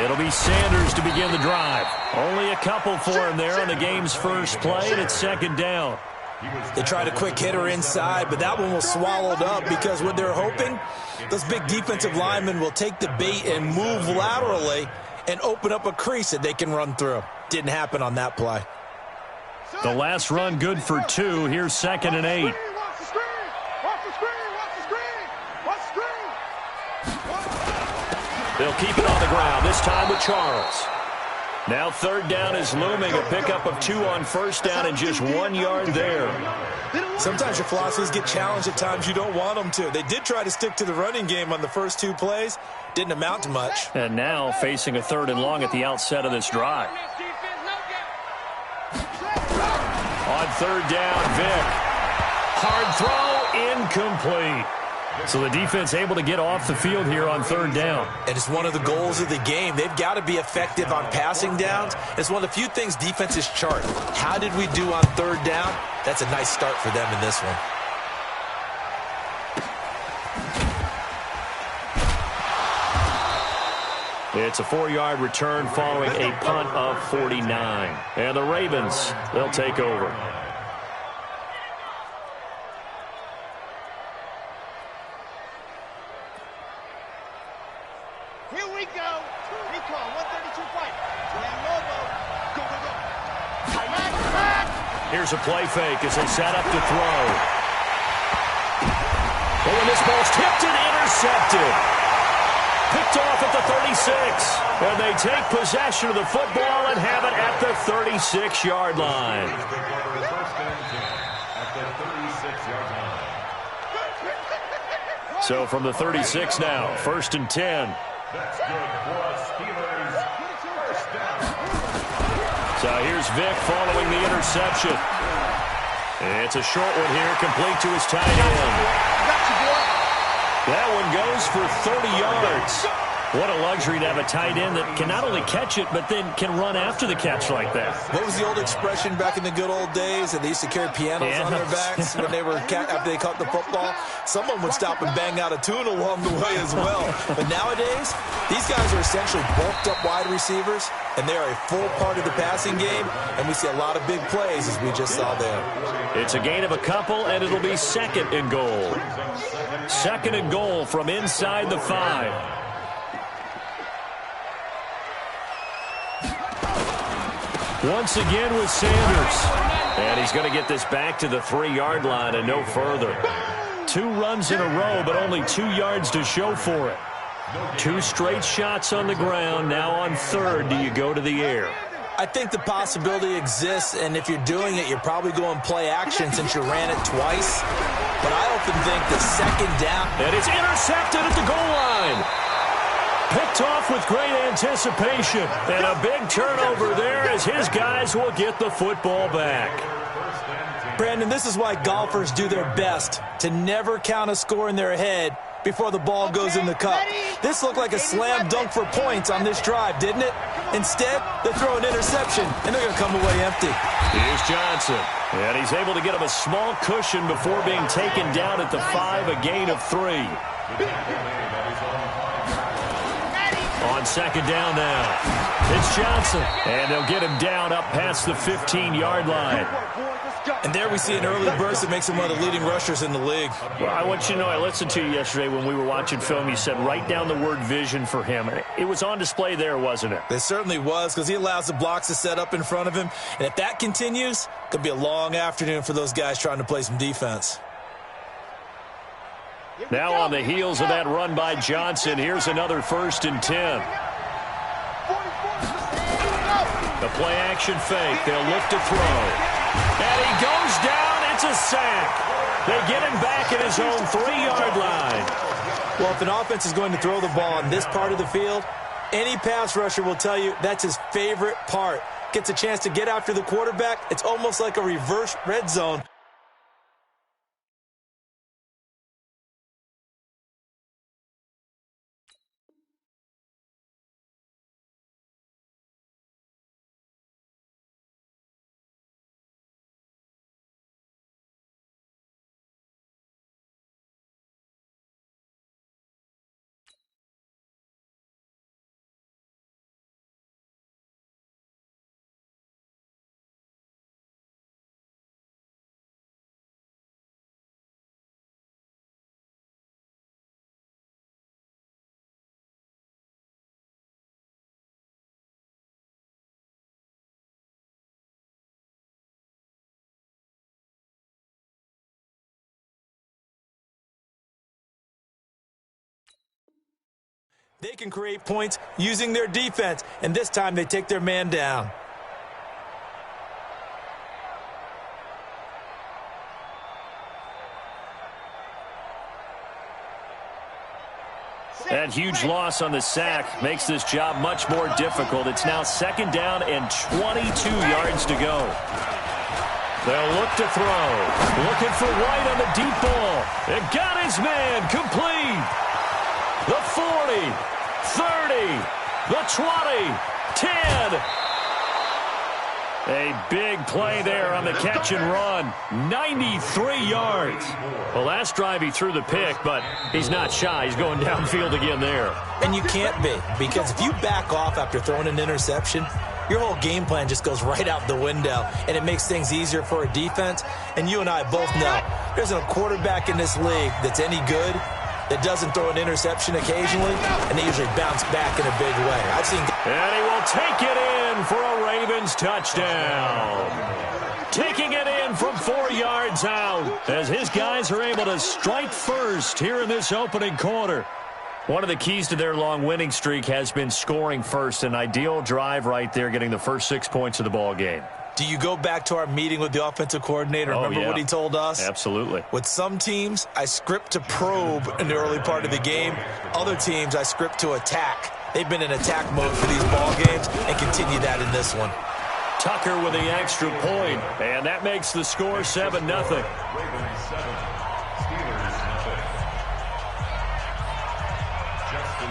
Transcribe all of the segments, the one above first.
It'll be Sanders to begin the drive. Only a couple for him there on the game's first play, and it's second down. They tried a quick hitter inside, but that one was swallowed up because what they're hoping, those big defensive linemen will take the bait and move laterally and open up a crease that they can run through. Didn't happen on that play. The last run good for 2. Here's 2nd and 8. They'll keep it on the ground, this time with Charles. Now 3rd down is looming, a pickup of 2 on 1st down and just 1 yard there. Sometimes your philosophies get challenged at times you don't want them to. They did try to stick to the running game on the first 2 plays. Didn't amount to much. And now facing a 3rd and long at the outset of this drive. On 3rd down, Vick. Hard throw, incomplete. So the defense able to get off the field here on 3rd down. And it's one of the goals of the game. They've got to be effective on passing downs. It's one of the few things defenses chart. How did we do on 3rd down? That's a nice start for them in this one. It's a 4-yard return following a punt of 49. And the Ravens, they'll take over. Here we go. Recall, 132 fight. Lobo. Go, go, go. Here's a play fake as they set up to throw. Oh, and this ball's tipped and intercepted. Picked off at the 36. And they take possession of the football and have it at the 36-yard line. So from the 36 now, 1st and 10. That's good for us, Steelers. First down. So here's Vick following the interception. It's a short one here, complete to his tight end. That one goes for 30 yards. What a luxury to have a tight end that can not only catch it, but then can run after the catch like that. What was the old expression back in the good old days that they used to carry pianos on their backs when they were after they caught the football? Someone would stop and bang out a tune along the way as well. But nowadays, these guys are essentially bulked up wide receivers, and they are a full part of the passing game, and we see a lot of big plays as we just saw there. It's a gain of a couple, and it'll be 2nd and goal. 2nd and goal from inside the 5. Once again with Sanders. And he's going to get this back to the 3-yard line and no further. 2 runs in a row, but only 2 yards to show for it. 2 straight shots on the ground. Now on 3rd, do you go to the air? I think the possibility exists, and if you're doing it, you're probably going play action since you ran it twice. But I often think the 2nd down. And it's intercepted at the goal line. Picked off with great anticipation. And a big turnover there as his guys will get the football back. Brandon, this is why golfers do their best to never count a score in their head before the ball goes in the cup. This looked like a slam dunk for points on this drive, didn't it? Instead, they throw an interception, and they're going to come away empty. Here's Johnson. And he's able to get him a small cushion before being taken down at the 5, a gain of 3. On 2nd down now, it's Johnson. And they'll get him down up past the 15-yard line. And there we see an early burst that makes him one of the leading rushers in the league. Well, I want you to know, I listened to you yesterday when we were watching film. You said write down the word vision for him. It was on display there, wasn't it? It certainly was, because he allows the blocks to set up in front of him. And if that continues, it could be a long afternoon for those guys trying to play some defense. Now on the heels of that run by Johnson, here's another 1st and 10. The play action fake. They'll look to throw. And he goes down. It's a sack. They get him back at his own 3-yard line. Well, if an offense is going to throw the ball on this part of the field, any pass rusher will tell you that's his favorite part. Gets a chance to get after the quarterback. It's almost like a reverse red zone. They can create points using their defense, and this time they take their man down. That huge loss on the sack makes this job much more difficult. It's now 2nd down and 22 yards to go. They'll look to throw. Looking for White on the deep ball. It got his man complete. The 40, 30, the 20, 10. A big play there on the catch and run. 93 yards. Well, last drive he threw the pick, but he's not shy. He's going downfield again there. And you can't be, because if you back off after throwing an interception, your whole game plan just goes right out the window, and it makes things easier for a defense. And you and I both know there's a quarterback in this league that's any good that doesn't throw an interception occasionally, and they usually bounce back in a big way. I've seen. And he will take it in for a Ravens touchdown. Taking it in from 4 yards out as his guys are able to strike first here in this opening quarter. One of the keys to their long winning streak has been scoring first. An ideal drive right there, getting the first 6 points of the ball game. Do you go back to our meeting with the offensive coordinator? Remember what he told us? Absolutely. With some teams, I script to probe in the early part of the game. Other teams, I script to attack. They've been in attack mode for these ball games and continue that in this one. Tucker with the extra point, and that makes the score 7-0.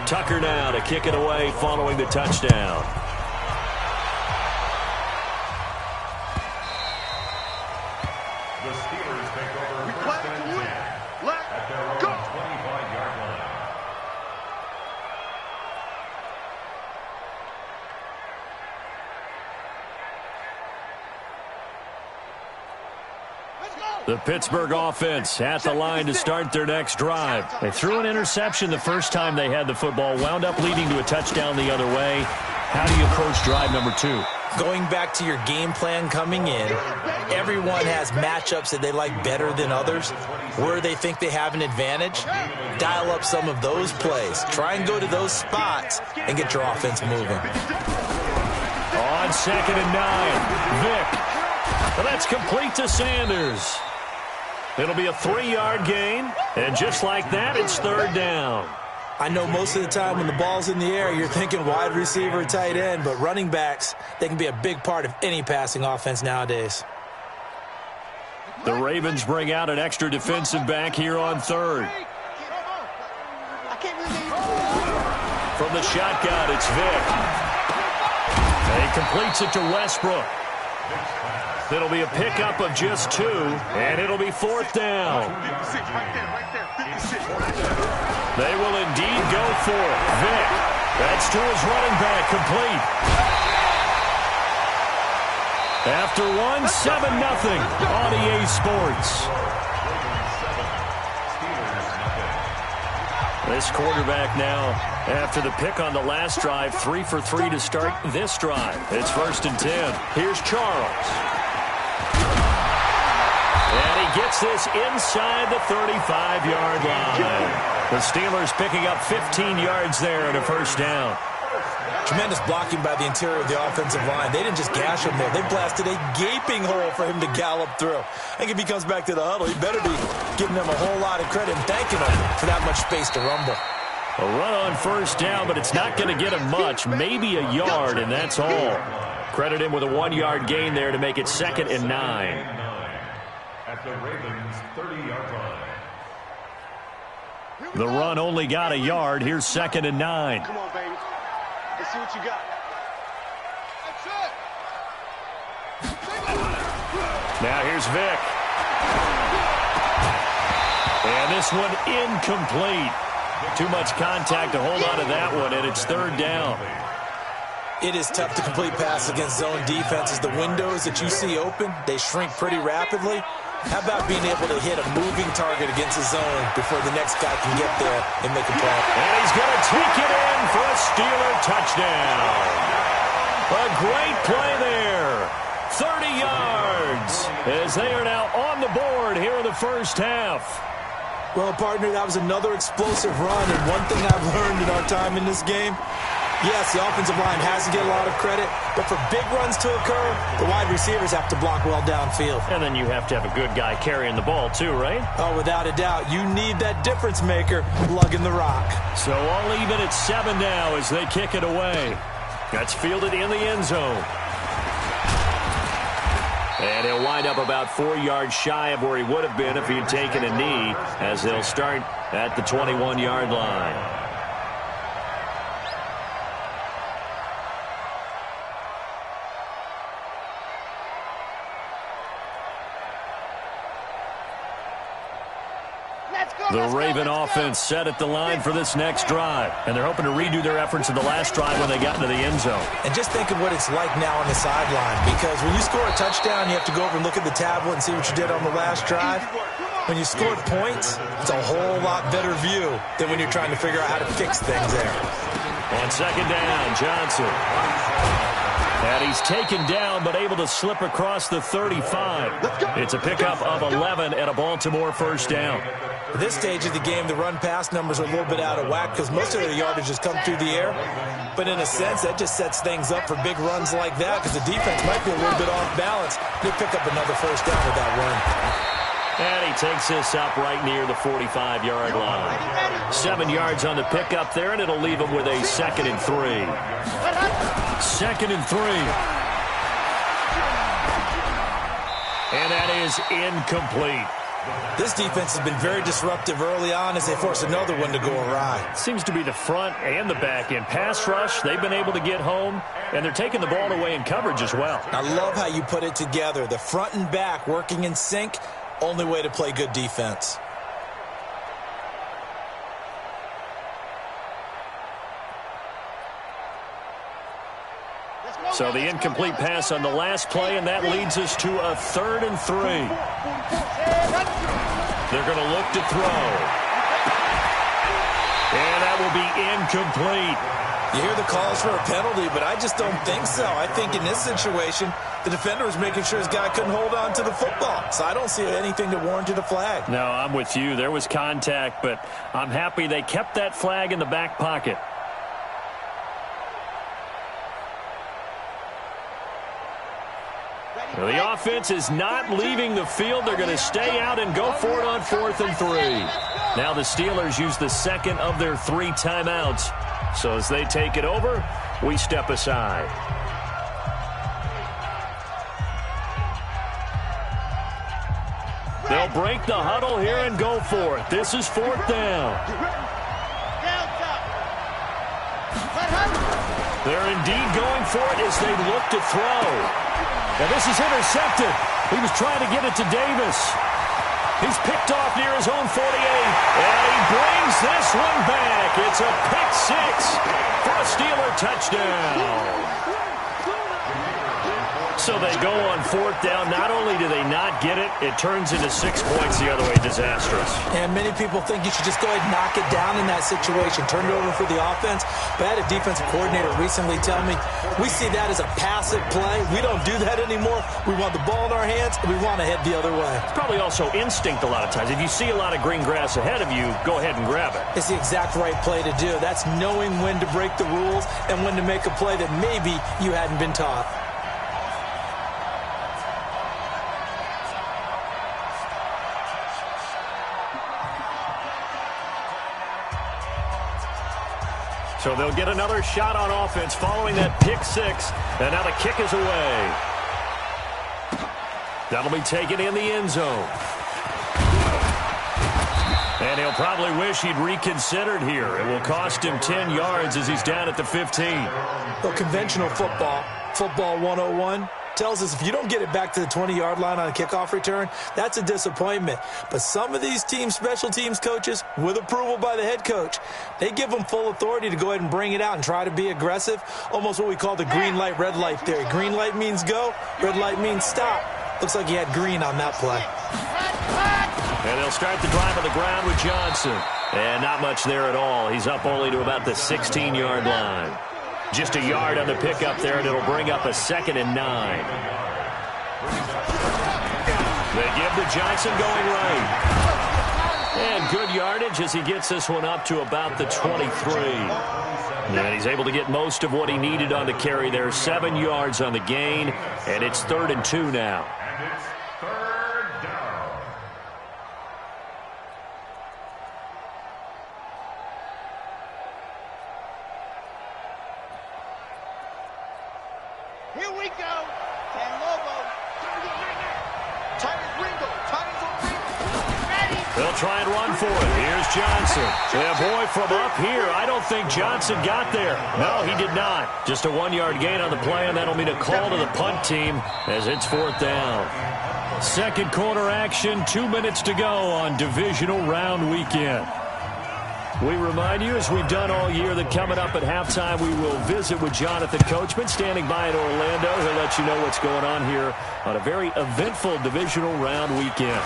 Tucker now to kick it away following the touchdown. The Steelers take over first and 10 at their own 25-yard line. The Pittsburgh offense at the line to start their next drive. They threw an interception the first time they had the football, wound up leading to a touchdown the other way. How do you approach drive number 2? Going back to your game plan coming in, everyone has matchups that they like better than others. Where they think they have an advantage, dial up some of those plays. Try and go to those spots and get your offense moving. On 2nd and 9, Vick. Well, that's complete to Sanders. It'll be a 3-yard gain, and just like that, it's 3rd down. I know most of the time when the ball's in the air, you're thinking wide receiver, tight end, but running backs, they can be a big part of any passing offense nowadays. The Ravens bring out an extra defensive back here on 3rd. From the shotgun, it's Vick. He completes it to Westbrook. It'll be a pickup of just 2, and it'll be 4th down. They will indeed go for it. Vick, that's to his running back, complete. After 1, 7-0 on EA Sports. This quarterback now, after the pick on the last drive, 3 for 3 to start this drive. It's 1st and 10. Here's Charles. And he gets this inside the 35-yard line. The Steelers picking up 15 yards there and a 1st down. Tremendous blocking by the interior of the offensive line. They didn't just gash him there. They blasted a gaping hole for him to gallop through. I think if he comes back to the huddle, he better be giving them a whole lot of credit and thanking them for that much space to rumble. A run on 1st down, but it's not going to get him much. Maybe a yard, and that's all. Credit him with a 1-yard gain there to make it 2nd and 9. At the Ravens' 30-yard line. The run only got a yard. Here's 2nd and 9. Come on, baby. Let's see what you got. Now here's Vick. And this one incomplete. Too much contact to hold on to that one, and it's 3rd down. It is tough to complete passes against zone defenses. The windows that you see open, they shrink pretty rapidly. How about being able to hit a moving target against the zone before the next guy can get there and make a play? And he's going to take it in for a Steeler touchdown. A great play there. 30 yards as they are now on the board here in the 1st half. Well, partner, that was another explosive run, and one thing I've learned in our time in this game, yes, the offensive line has to get a lot of credit, but for big runs to occur, the wide receivers have to block well downfield. And then you have to have a good guy carrying the ball too, right? Oh, without a doubt. You need that difference maker lugging the rock. So all even at 7 now as they kick it away. That's fielded in the end zone. And he'll wind up about 4 yards shy of where he would have been if he'd taken a knee, as they'll start at the 21-yard line. The Raven offense set at the line for this next drive, and they're hoping to redo their efforts in the last drive when they got into the end zone. And just think of what it's like now on the sideline, because when you score a touchdown, you have to go over and look at the tablet and see what you did on the last drive. When you scored points, it's a whole lot better view than when you're trying to figure out how to fix things there. On second down, Johnson. And he's taken down, but able to slip across the 35. It's a pickup of 11 and a Baltimore first down. At this stage of the game, the run-pass numbers are a little bit out of whack because most of their yardage has come through the air. But in a sense, that just sets things up for big runs like that because the defense might be a little bit off balance. They pick up another first down with that run. And he takes this up right near the 45-yard line. 7 yards on the pickup there, and it'll leave him with a 2nd and 3. 2nd and 3. And that is incomplete. This defense has been very disruptive early on as they force another one to go awry. Seems to be the front and the back end. Pass rush, they've been able to get home, and they're taking the ball away in coverage as well. I love how you put it together. The front and back working in sync, only way to play good defense. So the incomplete pass on the last play, and that leads us to a 3rd and 3. They're going to look to throw. And that will be incomplete. You hear the calls for a penalty, but I just don't think so. I think in this situation, the defender was making sure his guy couldn't hold on to the football. So I don't see anything that warranted a flag. No, I'm with you. There was contact, but I'm happy they kept that flag in the back pocket. Well, the offense is not leaving the field. They're going to stay out and go for it on 4th and 3. Now the Steelers use the 2nd of their 3 timeouts. So as they take it over, we step aside. They'll break the huddle here and go for it. This is 4th down. They're indeed going for it as they look to throw. And this is intercepted. He was trying to get it to Davis. He's picked off near his own 48. And he brings this one back. It's a pick 6 for a Steeler touchdown. So they go on 4th down. Not only do they not get it, it turns into 6 points the other way. Disastrous. And many people think you should just go ahead and knock it down in that situation. Turn it over for the offense. But I had a defensive coordinator recently tell me, we see that as a passive play. We don't do that anymore. We want the ball in our hands, and we want to head the other way. It's probably also instinct a lot of times. If you see a lot of green grass ahead of you, go ahead and grab it. It's the exact right play to do. That's knowing when to break the rules and when to make a play that maybe you hadn't been taught. So they'll get another shot on offense following that pick 6. And now the kick is away. That'll be taken in the end zone. And he'll probably wish he'd reconsidered here. It will cost him 10 yards as he's down at the 15. Well, conventional football 101, tells us if you don't get it back to the 20-yard line on a kickoff return, that's a disappointment. But some of these special teams coaches, with approval by the head coach, they give them full authority to go ahead and bring it out and try to be aggressive, almost what we call the green light, red light theory. Green light means go, red light means stop. Looks like he had green on that play. And they'll start the drive on the ground with Johnson. And not much there at all. He's up only to about the 16-yard line. Just a yard on the pickup there, and it'll bring up a 2nd and 9. They give to Johnson going right. And good yardage as he gets this one up to about the 23. And he's able to get most of what he needed on the carry there. 7 yards on the gain, and it's 3rd and 2 now. And it's 3rd down. Here we go. San Lobo. Titans Ringo. Titans on Ringo. Ready. They'll try and run for it. Here's Johnson. Yeah, boy, from up here, I don't think Johnson got there. No, he did not. Just a 1-yard gain on the play, and that'll mean a call to the punt team as it's 4th down. Second quarter action, 2 minutes to go on divisional round weekend. We remind you, as we've done all year, that coming up at halftime, we will visit with Jonathan Coachman, standing by in Orlando. He'll let you know what's going on here on a very eventful divisional round weekend.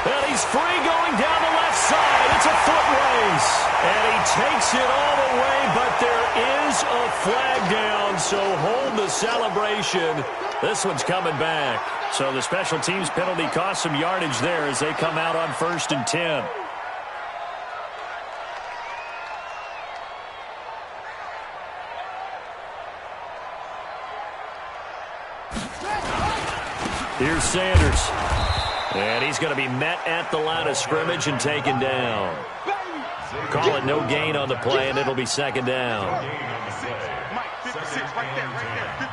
And he's free going down the left side. It's a foot race. And he takes it all the way, but there is a flag down, so hold the celebration. This one's coming back. So the special teams penalty cost some yardage there as they come out on 1st and 10. Here's Sanders. And he's going to be met at the line of scrimmage and taken down. Call it no gain on the play, and it'll be 2nd down. Mike, 56, right there,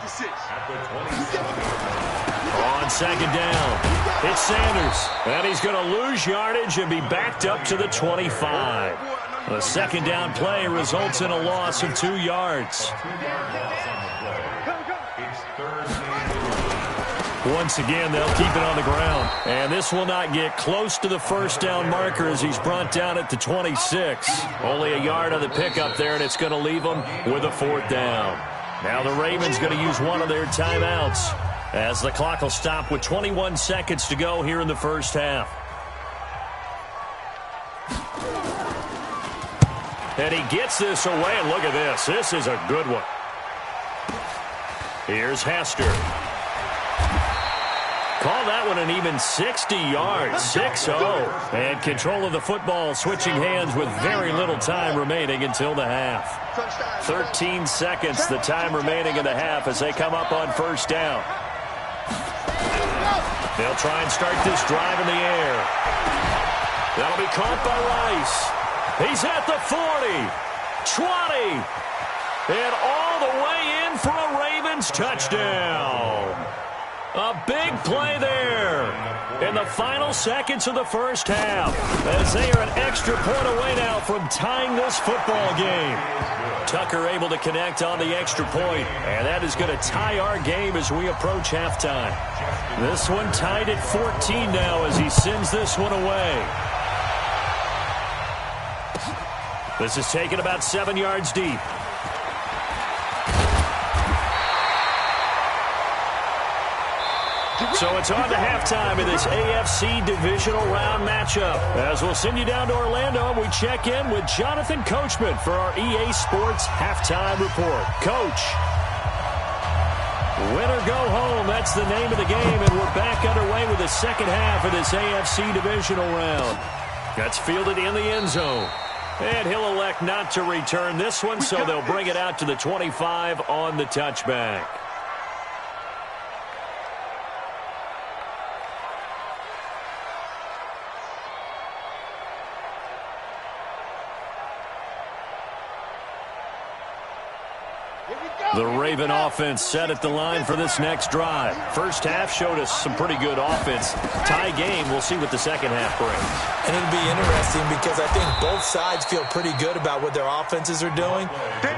56. On 2nd down, it's Sanders. And he's going to lose yardage and be backed up to the 25. The 2nd down play results in a loss of 2 yards. Once again, they'll keep it on the ground. And this will not get close to the 1st down marker as he's brought down at the 26. Only a yard on the pickup there, and it's going to leave them with a 4th down. Now the Ravens going to use one of their timeouts as the clock will stop with 21 seconds to go here in the first half. And he gets this away, and look at this. This is a good one. Here's Hester. Call that one an even 60 yards, 6-0. And control of the football switching hands with very little time remaining until the half. 13 seconds, the time remaining in the half as they come up on 1st down. They'll try and start this drive in the air. That'll be caught by Rice. He's at the 40, 20, and all the way in for a Ravens touchdown. A big play there in the final seconds of the first half as they are an extra point away now from tying this football game. Tucker able to connect on the extra point, and that is going to tie our game as we approach halftime. This one tied at 14 now as he sends this one away. This is taken about 7 yards deep. So it's on to halftime in this AFC divisional round matchup. As we'll send you down to Orlando, and we check in with Jonathan Coachman for our EA Sports Halftime Report. Coach, win or go home, that's the name of the game, and we're back underway with the second half of this AFC divisional round. That's fielded in the end zone. And he'll elect not to return this one, so they'll bring it out to the 25 on the touchback. The Raven offense set at the line for this next drive. First half showed us some pretty good offense. Tie game, we'll see what the second half brings. And it'll be interesting because I think both sides feel pretty good about what their offenses are doing.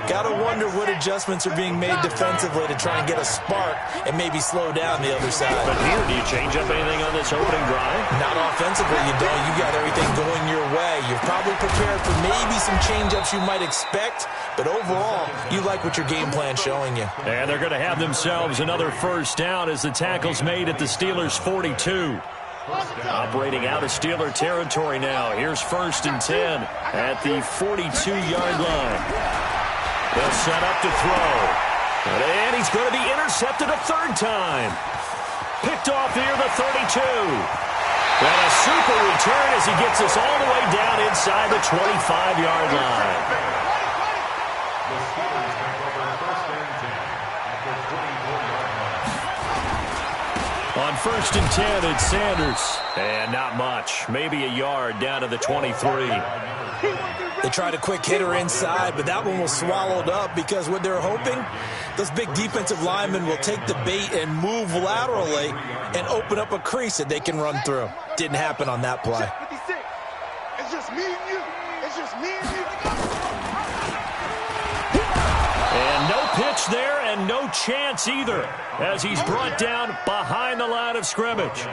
Got to wonder what adjustments are being made defensively to try and get a spark and maybe slow down the other side. But here, do you change up anything on this opening drive? Not offensively, you don't. You got everything going your way. You're probably prepared for maybe some change-ups you might expect, but overall, you like what your game plan showing you. And they're going to have themselves another first down as the tackle's made at the Steelers' 42. Operating out of Steeler territory now. Here's 1st and 10 at the 42-yard line. They'll set up to throw. And he's going to be intercepted a third time. Picked off near the 32. And a super return as he gets us all the way down inside the 25-yard line. The Steelers take over first and 10 at the 24-yard line. On first and 10, it's Sanders. And not much. Maybe a yard down to the 23. They tried a quick hitter inside, but that one was swallowed up because what they're hoping, those big defensive linemen will take the bait and move laterally and open up a crease that they can run through. Didn't happen on that play. It's just me and you. It's just me and you. And no pitch there and no chance either as he's brought down behind the line of scrimmage.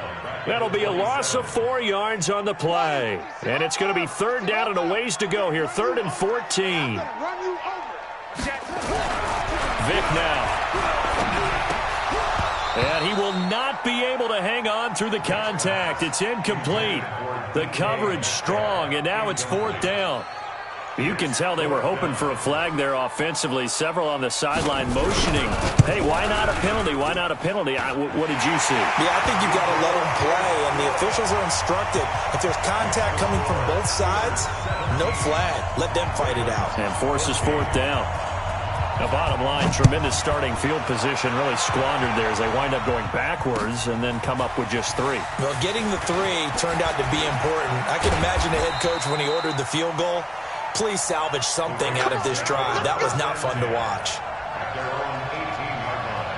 That'll be a loss of 4 yards on the play. And it's going to be third down and a ways to go here. 3rd and 14. Vic now. And he will not be able to hang on through the contact. It's incomplete. The coverage strong, and now it's 4th down. You can tell they were hoping for a flag there offensively. Several on the sideline motioning. Hey, why not a penalty? Why not a penalty? What did you see? Yeah, I think you've got to let them play, and the officials are instructed. If there's contact coming from both sides, no flag. Let them fight it out. And forces 4th down. Now, bottom line, tremendous starting field position, really squandered there as they wind up going backwards and then come up with just 3. Well, getting the 3 turned out to be important. I can imagine the head coach when he ordered the field goal. Please salvage something out of this drive. That was not fun to watch. At their own 18-yard line.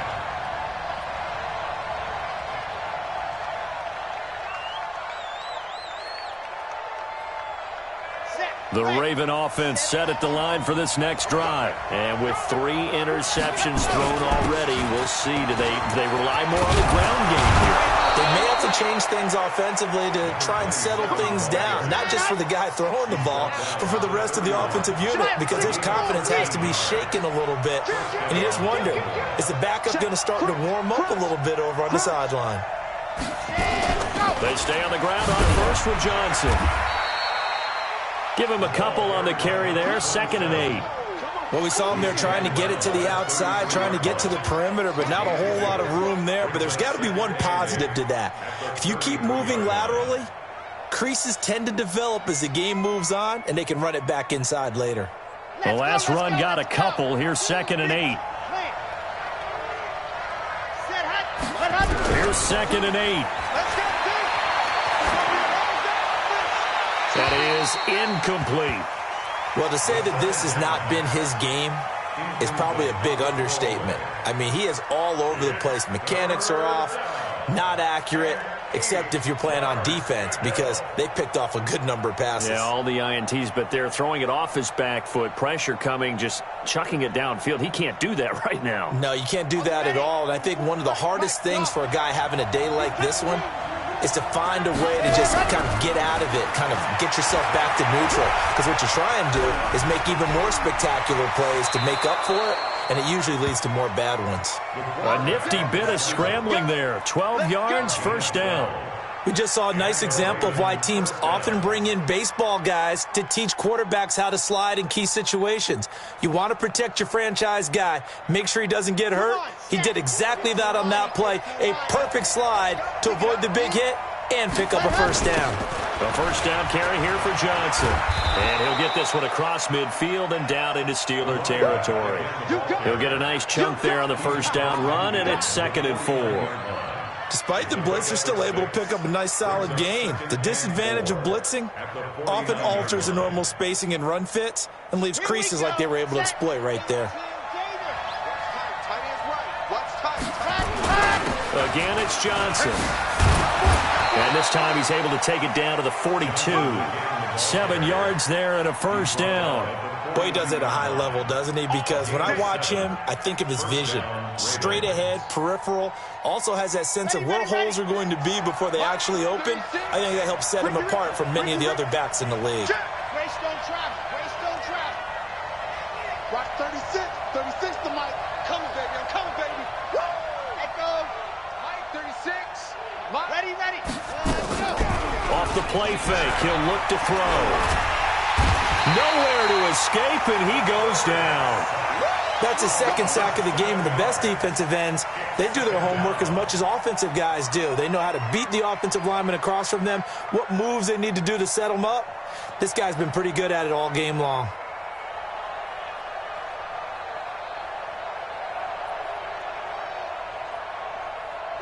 The Raven offense set at the line for this next drive. And with 3 interceptions thrown already, we'll see. Do they rely more on the ground game here? They may have to change things offensively to try and settle things down, not just for the guy throwing the ball, but for the rest of the offensive unit, because his confidence has to be shaken a little bit. And you just wonder, is the backup going to start to warm up a little bit over on the sideline? They stay on the ground on first with Johnson. Give him a couple on the carry there, 2nd and 8. Well, we saw him there trying to get it to the outside, trying to get to the perimeter, but not a whole lot of room there. But there's got to be one positive to that. If you keep moving laterally, creases tend to develop as the game moves on, and they can run it back inside later. The last run got a couple. Here's 2nd and 8. Here's 2nd and 8. That is incomplete. Well, to say that this has not been his game is probably a big understatement. I mean, he is all over the place. Mechanics are off, not accurate, except if you're playing on defense, because they picked off a good number of passes. Yeah, all the INTs, but they're throwing it off his back foot. Pressure coming, just chucking it downfield. He can't do that right now. No, you can't do that at all. And I think one of the hardest things for a guy having a day like this one is to find a way to just kind of get out of it, kind of get yourself back to neutral. Because what you try and do is make even more spectacular plays to make up for it, and it usually leads to more bad ones. A nifty bit of scrambling there. 12 yards, 1st down. We just saw a nice example of why teams often bring in baseball guys to teach quarterbacks how to slide in key situations. You want to protect your franchise guy. Make sure he doesn't get hurt. He did exactly that on that play. A perfect slide to avoid the big hit and pick up a 1st down. A 1st down carry here for Johnson. And he'll get this one across midfield and down into Steeler territory. He'll get a nice chunk there on the 1st down run, and it's 2nd and 4. Despite the blitz, they're still able to pick up a nice solid gain. The disadvantage of blitzing often alters the normal spacing and run fits and leaves creases like they were able to exploit right there. Again, it's Johnson. And this time he's able to take it down to the 42. 7 yards there and a 1st down. Boy, he does it at a high level, doesn't he? Because when I watch him, I think of his vision. Straight ahead, peripheral. Also has that sense of where holes are going to be before they actually open. I think that helps set him apart from many of the other backs in the league. Greystone traffic. Greystone traffic. Watch 36. 36 to Mike. Coming, baby. I'm coming, baby. Woo! Let go. Mike, 36. Mike. Ready, ready. Let's go. Off the play fake, he'll look to throw. Nowhere to escape, and he goes down. That's his second sack of the game, and the best defensive ends, they do their homework as much as offensive guys do. They know how to beat the offensive lineman across from them, what moves they need to do to set them up. This guy's been pretty good at it all game long.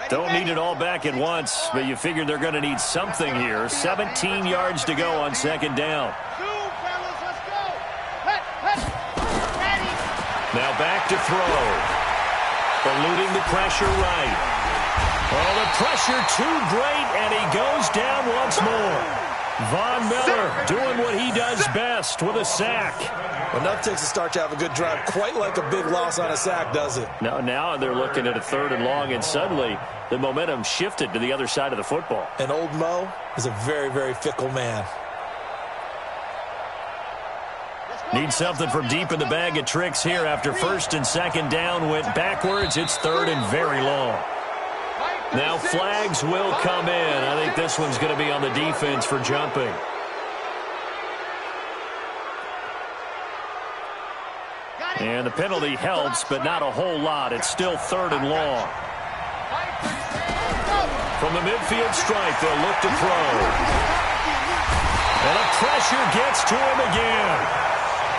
Don't need it all back at once, but you figure they're going to need something here. 17 yards to go on second down. Now back to throw. Eluding the pressure right. Oh, the pressure too great, and he goes down once more. Von Miller doing what he does best with a sack. Enough takes to start to have a good drive. Quite like a big loss on a sack, does it? Now they're looking at a 3rd and long, and suddenly the momentum shifted to the other side of the football. And old Mo is a very, very fickle man. Need something from deep in the bag of tricks here after 1st and 2nd down went backwards. It's 3rd and very long. Now flags will come in. I think this one's going to be on the defense for jumping. And the penalty helps, but not a whole lot. It's still 3rd and long. From the midfield stripe, they'll look to throw. And the pressure gets to him again.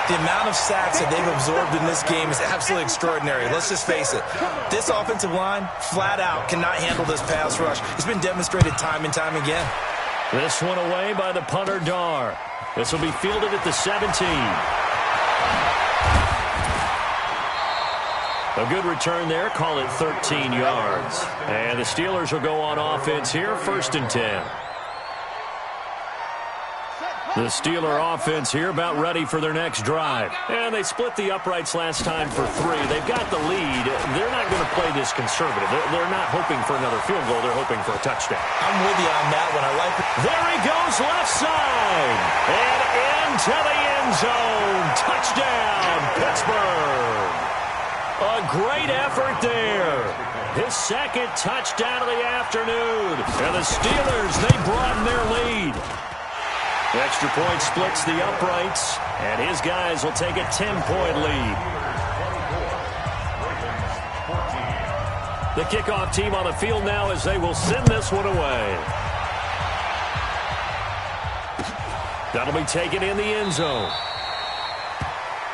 The amount of sacks that they've absorbed in this game is absolutely extraordinary. Let's just face it. This offensive line, flat out, cannot handle this pass rush. It's been demonstrated time and time again. This one away by the punter, Dar. This will be fielded at the 17. A good return there. Call it 13 yards. And the Steelers will go on offense here, 1st and 10. The Steeler offense here about ready for their next drive. And they split the uprights last time for 3. They've got the lead. They're not going to play this conservative. They're not hoping for another field goal. They're hoping for a touchdown. I'm with you on that one. I like it. There he goes, left side. And into the end zone. Touchdown, Pittsburgh. A great effort there. His 2nd touchdown of the afternoon. And the Steelers, they broaden their lead. Extra point splits the uprights, and his guys will take a 10-point lead. The kickoff team on the field now as they will send this one away. That'll be taken in the end zone.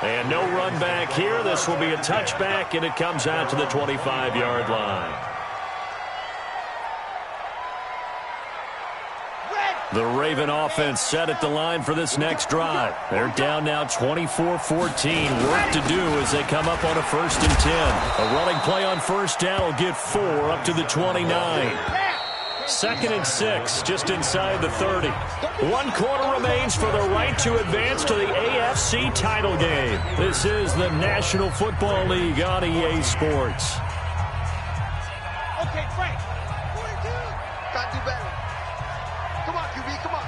And no run back here. This will be a touchback, and it comes out to the 25-yard line. The Raven offense set at the line for this next drive. They're down now 24-14. Work to do as they come up on a 1st and 10. A running play on 1st down will get 4 up to the 29. 2nd and 6, just inside the 30. 1 quarter remains for the right to advance to the AFC title game. This is the National Football League on EA Sports. Okay, Frank. 42. Got to do better. Come on, QB, come on.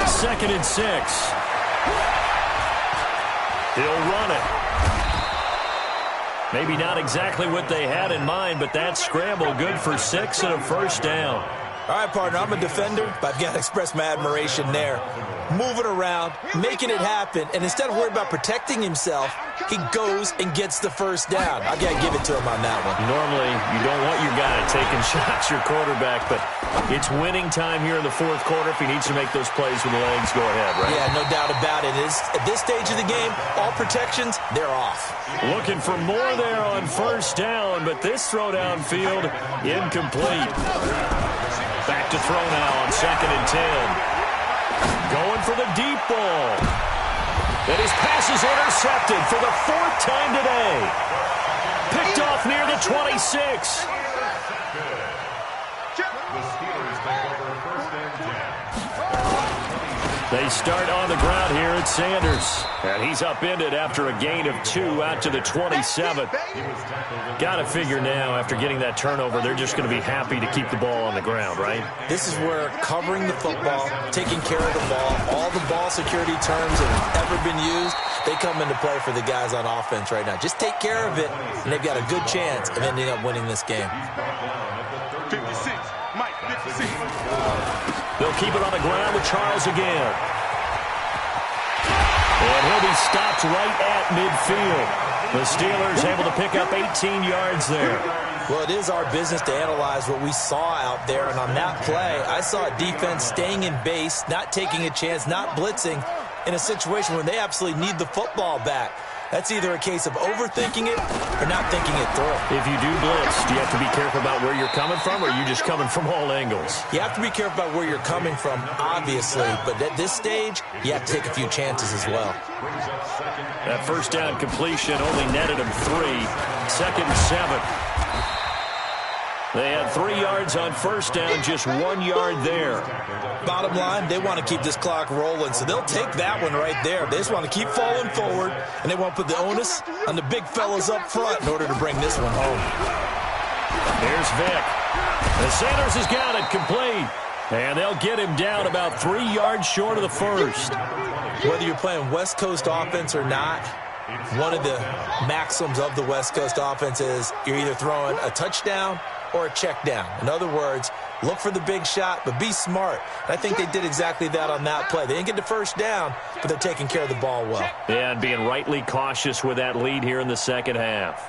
2nd and 6. He'll run it. Maybe not exactly what they had in mind, but that scramble good for 6 and a 1st down. All right, partner, I'm a defender, but I've got to express my admiration there. Moving around, making it happen, and instead of worrying about protecting himself, he goes and gets the 1st down. I got to give it to him on that one. Normally, you don't want your guy taking shots, your quarterback, but it's winning time here in the 4th quarter. If he needs to make those plays with the legs, go ahead, right? Yeah, no doubt about it. At this stage of the game, all protections, they're off. Looking for more there on 1st down, but this throw downfield, incomplete. Back to throw now on 2nd and 10. Going for the deep ball. And his pass is intercepted for the 4th time today. Picked off near the 26. The Steelers take over 1st and 10. They start on the ground here at Sanders. And he's upended after a gain of 2 out to the 27. Got to figure now, after getting that turnover, they're just going to be happy to keep the ball on the ground, right? This is where covering the football, taking care of the ball, all the ball security terms that have ever been used, they come into play for the guys on offense right now. Just take care of it, and they've got a good chance of ending up winning this game. 56. Mike, 56. They'll keep it on the ground with Charles again. And he'll be stopped right at midfield. The Steelers able to pick up 18 yards there. Well, it is our business to analyze what we saw out there, and on that play, I saw a defense staying in base, not taking a chance, not blitzing, in a situation where they absolutely need the football back. That's either a case of overthinking it or not thinking it through. If you do blitz, do you have to be careful about where you're coming from, or are you just coming from all angles? You have to be careful about where you're coming from, obviously, but at this stage, you have to take a few chances as well. That first down completion only netted him 3. 2nd and 7. They had 3 yards on first down, just 1 yard there. Bottom line, they want to keep this clock rolling, so they'll take that one right there. They just want to keep falling forward, and they want to put the onus on the big fellas up front in order to bring this one home. Here's Vic. The Sanders has got it complete, and they'll get him down about 3 yards short of the first. Whether you're playing West Coast offense or not, one of the maxims of the West Coast offense is you're either throwing a touchdown or a check down. In other words, look for the big shot, but be smart. And I think they did exactly that on that play. They didn't get the first down, but they're taking care of the ball well. Yeah, and being rightly cautious with that lead here in the second half.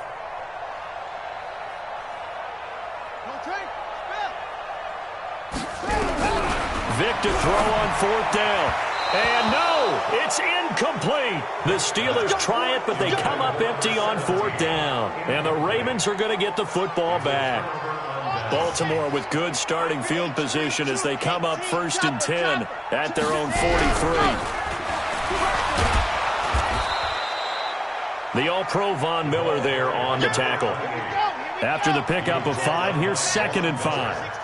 Vic to throw on 4th down. And no, it's incomplete. The Steelers try it, but they come up empty on 4th down. And the Ravens are going to get the football back. Baltimore with good starting field position as they come up 1st and 10 at their own 43. The All-Pro Von Miller there on the tackle. After the pickup of 5, here's 2nd and 5.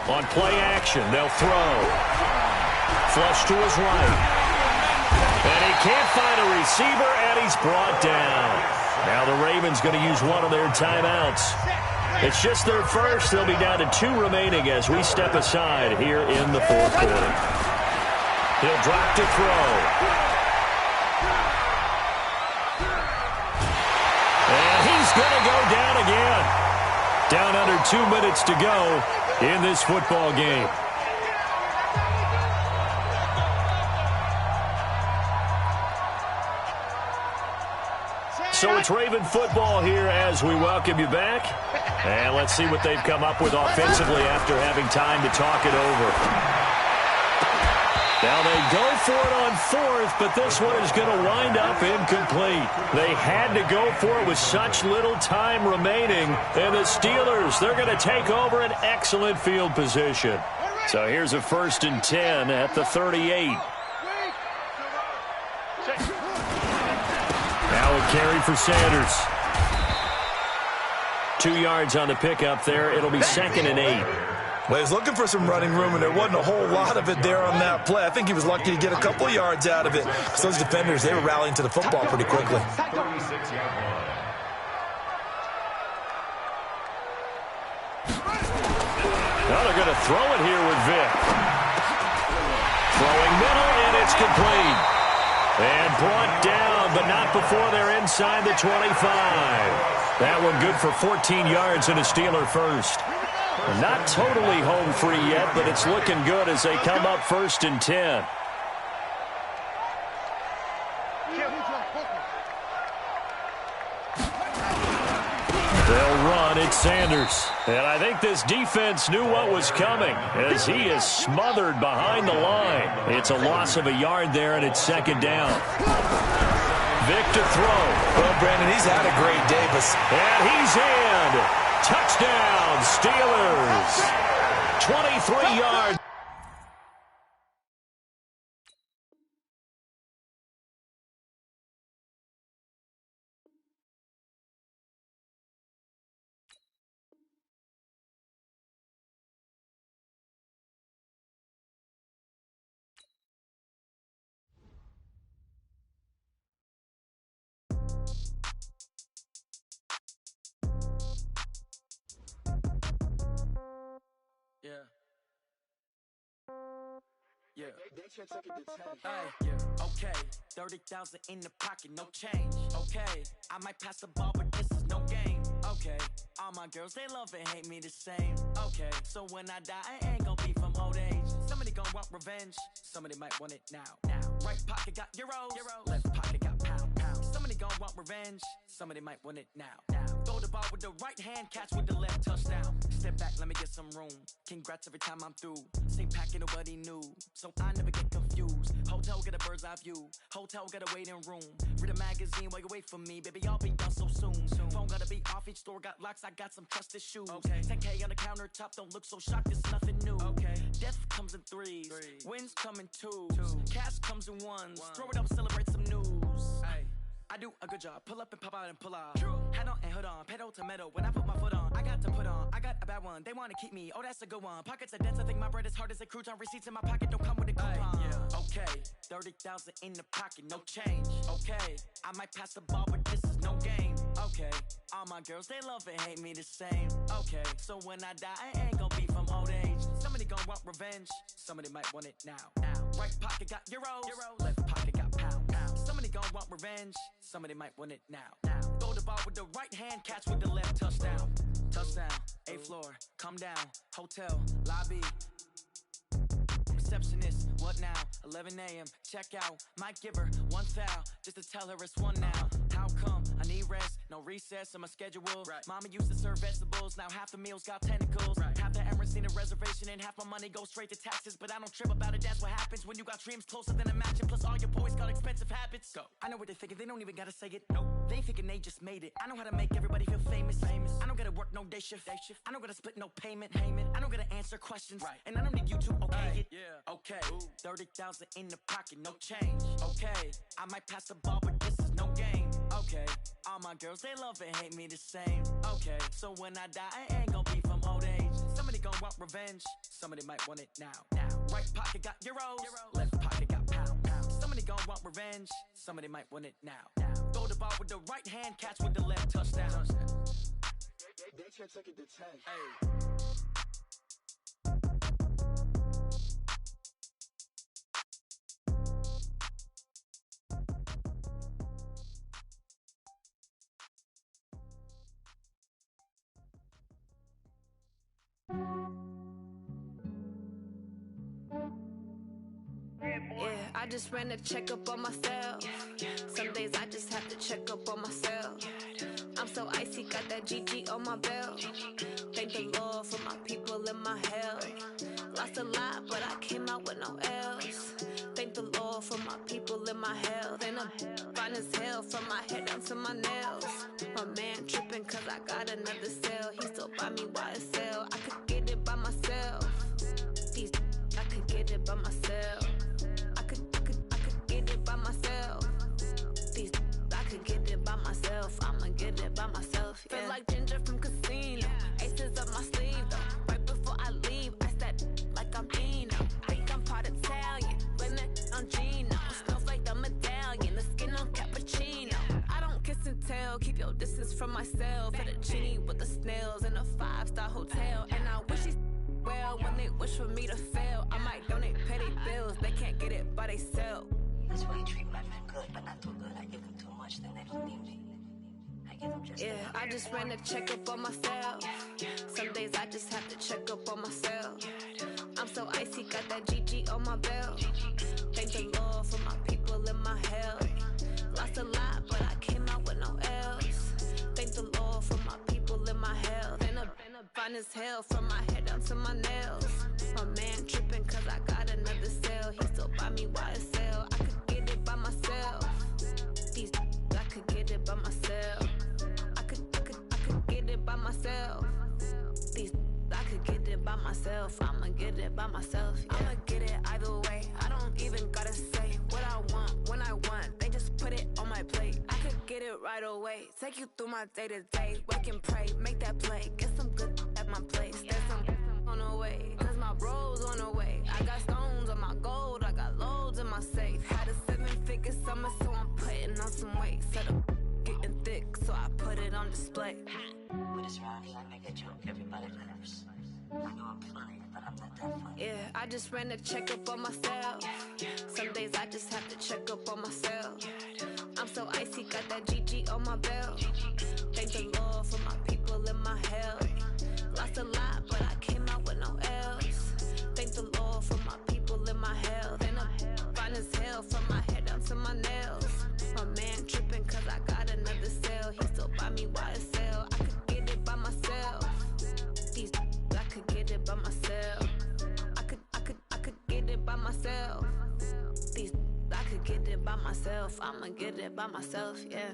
On play action, they'll throw. Flush to his right. And he can't find a receiver, and he's brought down. Now the Ravens going to use one of their timeouts. It's just their first. They'll be down to 2 remaining as we step aside here in the 4th quarter. He'll drop to throw. And he's going to go down again. Down under 2 minutes to go in this football game. So it's Raven football here as we welcome you back. And let's see what they've come up with offensively after having time to talk it over. Now they go for it on 4th, but this one is going to wind up incomplete. They had to go for it with such little time remaining. And the Steelers, they're going to take over an excellent field position. So here's a 1st and 10 at the 38. Now a carry for Sanders. 2 yards on the pickup there. It'll be 2nd and 8. Well, he was looking for some running room, and there wasn't a whole lot of it there on that play. I think he was lucky to get a couple yards out of it. Because those defenders, they were rallying to the football pretty quickly. Now they're going to throw it here with Vic. Throwing middle, and it's complete. And brought down, but not before they're inside the 25. That one good for 14 yards and a Steeler first. Not totally home free yet, but it's looking good as they come up 1st and 10. They'll run. It's Sanders. And I think this defense knew what was coming as he is smothered behind the line. It's a loss of a yard there, and it's 2nd down. Vic to throw. Well, Brandon, he's had a great day. And he's in. Touchdown, Steelers. 23 yards. Yeah. Yeah. Okay. 30,000 in the pocket, no change. Okay. I might pass the ball, but this is no game. Okay. All my girls, they love and hate me the same. Okay. So when I die, I ain't gonna be from old age. Somebody gonna gon' want revenge. Somebody might want it now. Right pocket got euros. Left pocket got pounds. Somebody gon' want revenge. Somebody might want it now. Throw the ball with the right hand, catch with the left, touchdown. Step back, let me get some room. Congrats every time I'm through. Same packing nobody new, so I never get confused. Hotel get a bird's eye view. Hotel get a waiting room. Read a magazine while you wait for me, baby. I'll be done so soon. Phone gotta be off, each store got locks. I got some trusted shoes. 10K on the countertop, don't look so shocked. It's nothing new. Death comes in threes. Wins come in twos. Cash comes in ones. Throw it up, celebrate some news. I do a good job. Pull up and pop out and pull out. Hat on and hood on. Pedal to metal. When I put my foot on, I got to put on. I got a bad one. They want to keep me. Oh, that's a good one. Pockets are dense. I think my bread is hard as a crouton. Receipts in my pocket don't come with a coupon. Okay, 30,000 in the pocket, no change. Okay, I might pass the ball, but this is no game. Okay, all my girls, they love and hate me the same. Okay, so when I die, I ain't gonna be from old age. Somebody gon' want revenge. Somebody might want it now. Right pocket got euros. Left pocket got pounds. Somebody gon' want revenge. Somebody might want it now. Throw the ball with the right hand, catch with the left, touchdown. Touchdown, 8th floor, come down, hotel, lobby. Receptionist, what now? 11 a.m., check out. Might give her one foul, just to tell her it's one now. How come? I need rest, no recess in my schedule. Mama used to serve vegetables, now half the meals got tentacles. Half the Emirates need a reservation and half my money goes straight to taxes. But I don't trip about it, that's what happens when you got dreams closer than a matching. Plus all your boys got expensive habits. Go. I know what they're thinking, they don't even gotta say it. Nope. They thinking they just made it. I know how to make everybody feel famous. I don't gotta work no day shift. I don't gotta split no payment. I don't gotta answer questions. And I don't need you to okay it. Okay, 30,000 in the pocket, no change. Okay, I might pass the ball, but this is no game. Okay, all my girls, they love and hate me the same. Okay, so when I die, I ain't gonna be from old age. Somebody gon' want revenge. Somebody might want it now. Right pocket got euros. Left pocket got pounds. Somebody gon' want revenge. Somebody might want it now. Throw the ball with the right hand, catch with the left, touchdown. They can't take it to 10. Yeah, I just ran a checkup on myself. Some days I just have to check up on myself. I'm so icy, got that GG on my belt. Thank the Lord for my people in my health. Lost a lot, but I came out with no L's. Thank the Lord for my people in my health. And I'm fine as hell from my head down to my nails. My man tripping cause I got another cell. He still buy me YSL. I could get it by myself. These I could get it by myself. I could get it by myself. These I could get it by myself. I'ma get it by myself. Yeah. Feel like Ginger from Casino. Aces up my sleeve though. Right before I leave, I said like I'm Dino. Think I'm part Italian. Blame it on Gino. Smells like the medallion. The skin on cappuccino. I don't kiss and tell. Keep your distance from myself. Fettuccine with the snails in a 5-star hotel. And I wish he's well when they wish for me to fail. I might donate petty bills. They can't get it by they self. That's why you treat my men good, but not too good. I give them too much, then they don't need me. I give them just yeah, I just ran a checkup on myself. Some days I just have to check up on myself. I'm so icy, got that GG on my belt. Thank the Lord for my people in my health. Lost a lot, but I came out with no L's. Thank the Lord for my people in my health. And I'm fine as hell from my head down to my nails. My man tripping cause I got another cell. He still buy me YSL. I could get it by myself. These I could get it by myself. I could get it by myself. These I could get it by myself. I'ma get it by myself. Yeah. I'ma get it either way. I don't even gotta say what I want when I want. They just put it on my plate. I could get it right away. Take you through my day to day. Wake and pray, make that play. Get some good at my place. There's some on the way. Cause my bro's on the way. I got stones on my gold. I got loads in my safe. Had a 7-figure summer, so I'm putting on some weight. Set up getting thick, so I put it on display. With this round here, I make a joke. Everybody laughs. I know I'm funny, but I'm not that funny. Yeah, I just ran a checkup on myself. Some days I just have to check up on myself. I'm so icy, got that GG on my belt. Thank the Lord for my people in my health. Lost a lot, but I came out with no L's. Thank the Lord for my people get it by myself. I'ma get it by myself, yeah.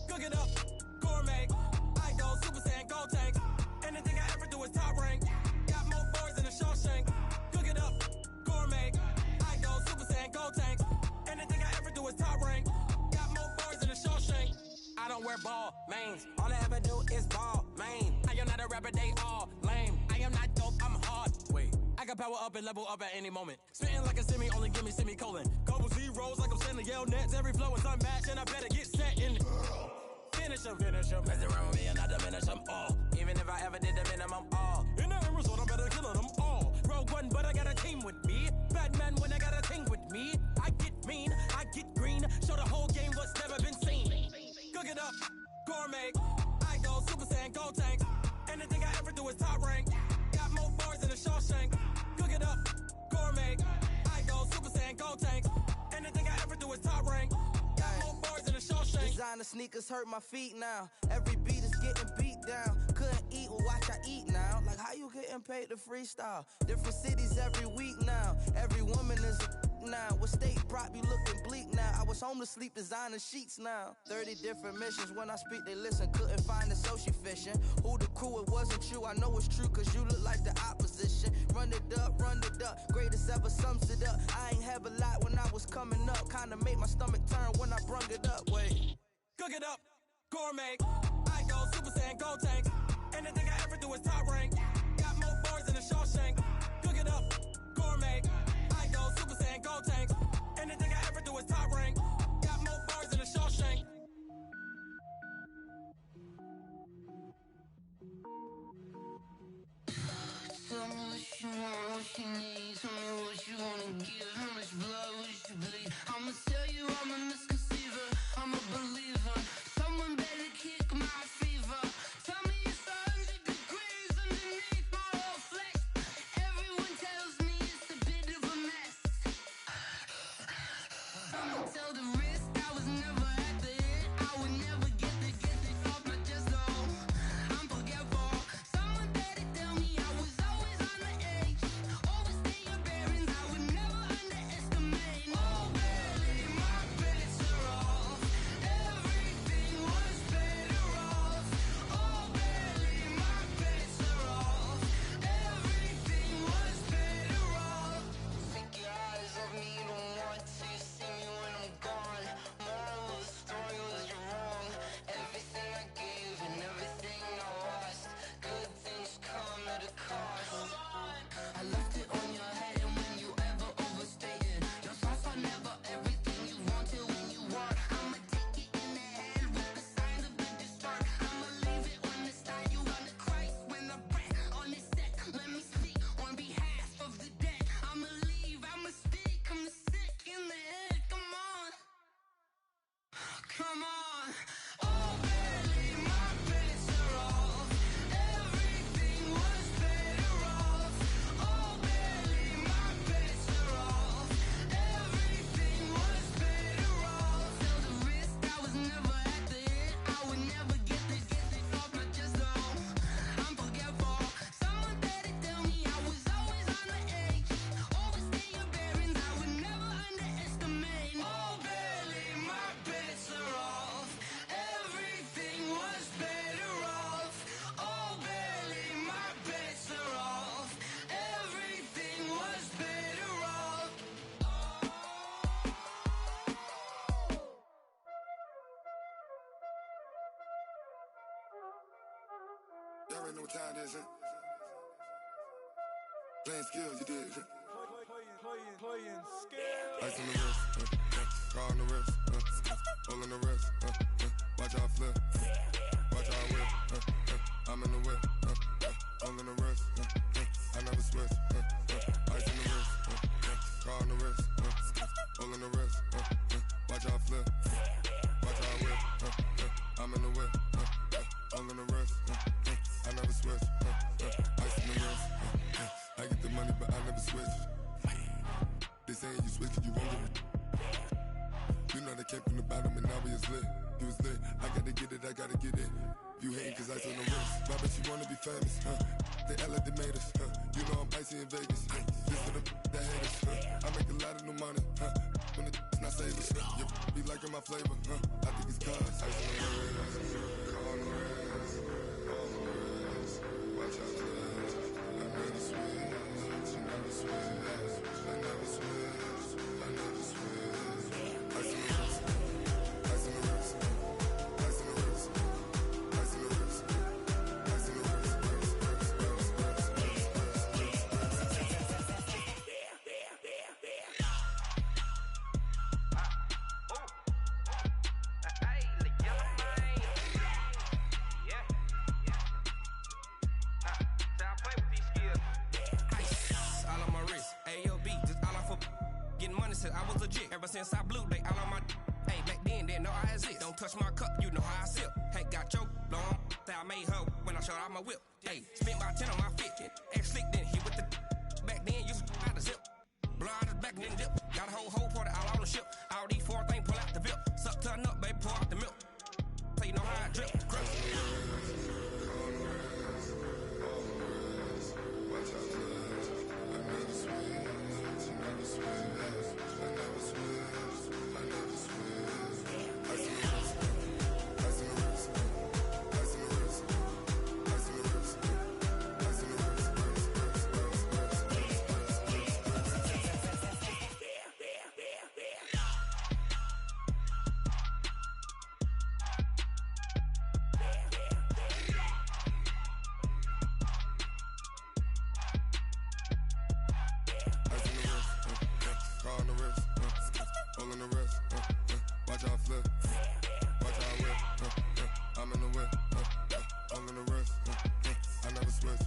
Cook it up, gourmet. I go Super Saiyan, gold tank. Anything I ever do is top rank. Got more boys than a Shawshank. Cook it up, gourmet. I go Super Saiyan, gold tank. Anything I ever do is top rank. Got more boys than a Shawshank. I don't wear ball mains. All I ever do is ball main. I am not a rapper, they all lame. I am not dope, I'm hard. Wait, I can power up and level up at any moment. Spitting like a semi, only give me semicolon. Couple zeros like I'm sending yell nets. Every flow is unmatched and I better get set in. Finish them. Mess around with me and I diminish them all. Even if I ever did the minimum all. In the end result, I'm better killing them all. Rogue One, but I got a team with me. Batman when I got a thing with me. I get mean, I get green. Show the whole game what's never been seen. Cook it up, gourmet. I go Super Saiyan, gold tank. Anything I ever do is top rank. Got more bars than a Shawshank. Cook it up, gourmet. I go Super Saiyan, gold tank. Anything I ever do is top rank. Got more bars than a Shawshank. Designer sneakers hurt my feet now. Every beat is getting beat down. Couldn't eat, well watch I eat now. Like how you getting paid to freestyle? Different cities every week now. Every woman is a now. What state prop you looking bleak now? I was home to sleep designer sheets now. 30 different missions. When I speak they listen. Couldn't find the social fishing. Who the crew, it wasn't you. I know it's true cause you look like the opposition. Run it up. Greatest ever sums it up. I ain't have a lot when I was coming up. Kinda made my stomach turn when I brung it up. Wait. Cook it up, gourmet. I go Super Saiyan, gold tank. Anything I ever do is top rank. Got more bars than a Shawshank. Cook it up, gourmet. I go Super Saiyan, gold tank. Anything I ever do is top rank. Got more bars than a Shawshank. Tell me what you want, what you need. Tell me what you wanna give. How much blood would you bleed? I'ma tell you I'm a misconceiver. I'm a believer. Someone better kick my fever. Tell me it's 100 degrees underneath my whole flesh. Everyone tells me it's a bit of a mess. I'ma tell the risk I was never at the end. I would never get this off my chest though. I'm forgetful. Someone better tell me I was always on the edge. Overstay your bearings, I would never underestimate. Oh barely, my bets are off. Everything was better off. Oh barely, my bets are off. Everything was better off. Take your eyes off me, don't want to see me when I'm gone. Moral of the story was you're wrong. Everything I gave and everything I lost. Good things come at a cost. I left it on your head and when you ever overstated. Your thoughts are never everything you wanted when you want. I'ma take it in the head with the signs of the distort. I'ma leave it on the side. You on the Christ when the breath on this set. Let me speak on behalf of the dead. I'ma leave, I'ma speak. I'm sick in the head. Come on. Come on. Oh, barely, my bets are off. Everything was better off. Oh, barely, my bets are off. Everything was better off. Tell the risk I was never at the end. I would never get this off my chest though. I'm forgetful. Someone better tell me I was always on the edge. Overstay your bearings, I would never underestimate. Oh, barely, my bets are off. Everything was better off. Oh, barely, my bets are off. Everything was better off. Y'all already know what time it is, huh? Playing skills, you did. Playing skill. Ice on the wrist, car on the wrist, hole in the wrist, watch out flip, watch out whip, I'm in the whip, hole in the wrist, I never switch. Ice in the wrist, car on the wrist, all in the wrist. Watch how I flip, watch how I whip. I'm in the whip, all in the wrist. I never switch. Ice in the wrist. I get the money, but I never switch. They saying you switch, you won't get it. You know they came from the bottom and now we is lit. You was lit, I gotta get it, I gotta get it. You hating cause ice on the wrist. My bitch, you wanna be famous, They act like they made us, You know I'm icy in Vegas, This for the that hate us, I make a lot of new money, When it's not savers, You be liking my flavor, I think it's cause ice on the wrist, on the wrist, on the wrist. Watch out, please. I never switch, I never switch, I never switch, I never switch. Ice on the wrist, ice on the wrist, ice on the wrist, ice on the wrist, ice on the wrist. I was legit ever since I blew they all on my hey back then didn't know I exist. Don't touch my cup, you know how I sip. Hey, got your long that I made her when I showed out my whip. Hey, spent about 10 on my fit. Ex slick then hit with the back then used to out the zip. Blow out his back then dip. Got a whole party all on the ship. All these four things pull out the VIP. Suck turn up, baby, pour out the milk. So you know how I drip. Crush. Watch out, please. I never switch, I never switch. I never switch, I never switch. Ice in the wrist, ice in the wrist, ice in the wrist, ice in the wrist, ice in the wrist. All in the wrist, watch how I flip, watch how I whip, I'm in the whip, all in the wrist, I never switch.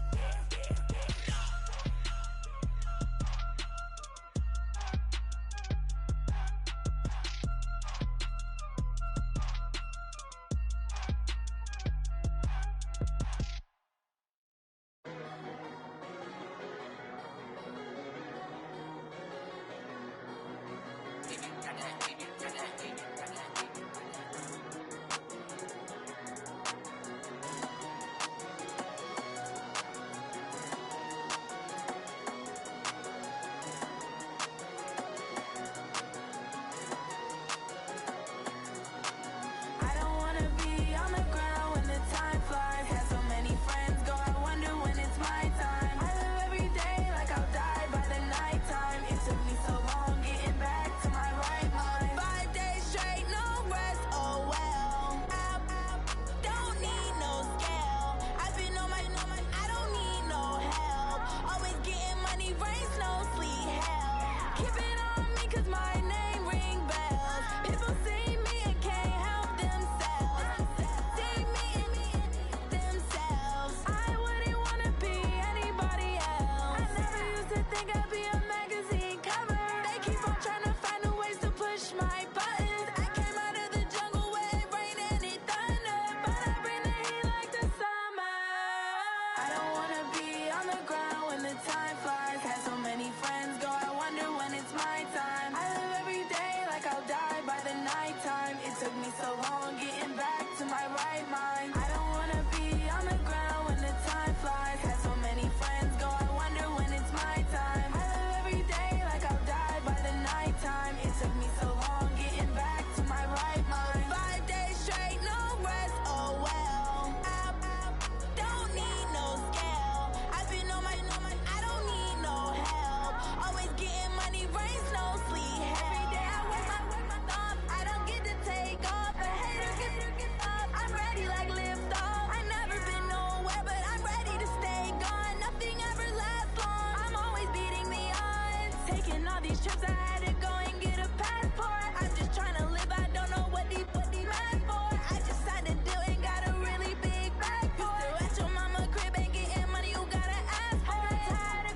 Tired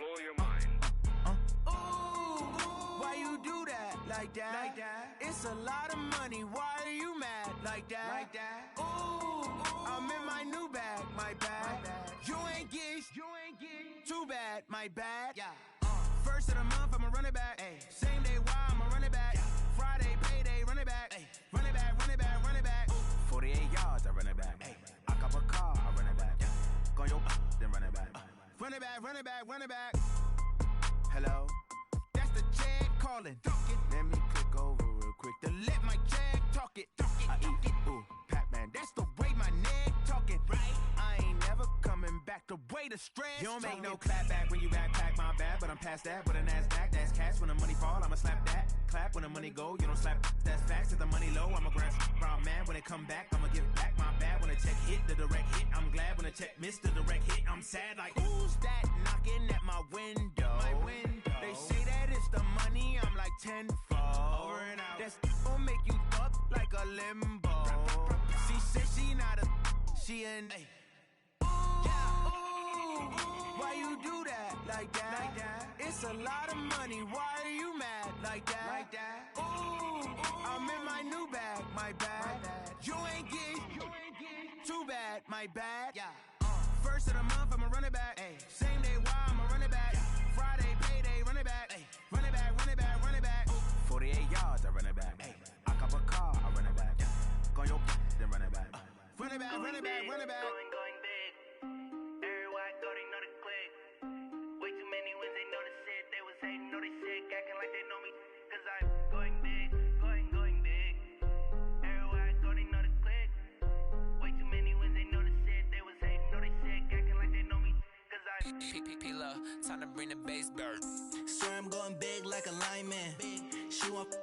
blow your mind. Ooh, why you do that like that? It's a lot of money. Why are you mad like that? Ooh, I'm in my new bag, my bad. You ain't get too bad, my bad. Yeah. First of the month, I'ma run it back. Ay. Same day, why I'ma run it back. Yeah. Friday, payday, run it back. Ay. Run it back, run it back, run it back. 48 yards, I run it back. Ay. I cop a car, I run it back. Yeah. Go your then run it back. Run it back, run it back, run it back. Hello? That's the check calling. Let me click over real quick to let my check talk it. I eat it, ooh, Pac-Man. That's the way my neck talking. Right? I ain't never coming back. The way the stress. You don't make no clap back when you backpack, my bad. But I'm past that with a NASDAQ. That's cash when the money fall. I'ma slap that. Clap when the money go. You don't slap. That's facts. If the money low, I'ma grab brown man. When it come back, I'ma give back my bad. When the check hit, the direct hit. I'm glad when the check missed the direct hit. I'm sad like, who's that knocking at my window? My window. They say that it's the money. I'm like tenfold. Over and out. That's gon' make you up like a limbo. She said she not a. She an. Ay. Why you do that like that? It's a lot of money. Why are you mad like that? Ooh, I'm in my new bag, my bad. You ain't get too bad, my bad. Yeah. First of the month, I'ma run it back. Ay. Same day, why I'ma run it back. Yeah. Friday, payday, run it back. Ay. Run it back, run it back, run it back. 48 yards, I run it back. Ay. I cop a car, I run it back. Yeah. Go your then run it back. Run it back, run it back, run it back. Going big. Everywhere I go, they know the click. Way too many wins, they know the shit. They was hating, know they sick, acting like they know me. Cause I'm going big, going big. Everywhere I go, they know the click. Way too many wins, they know the shit. They was hating, know they sick, acting like they know me. Cause I'm P-P-P-Love, time to bring the bass bird. Swear I'm going big like a lineman. She want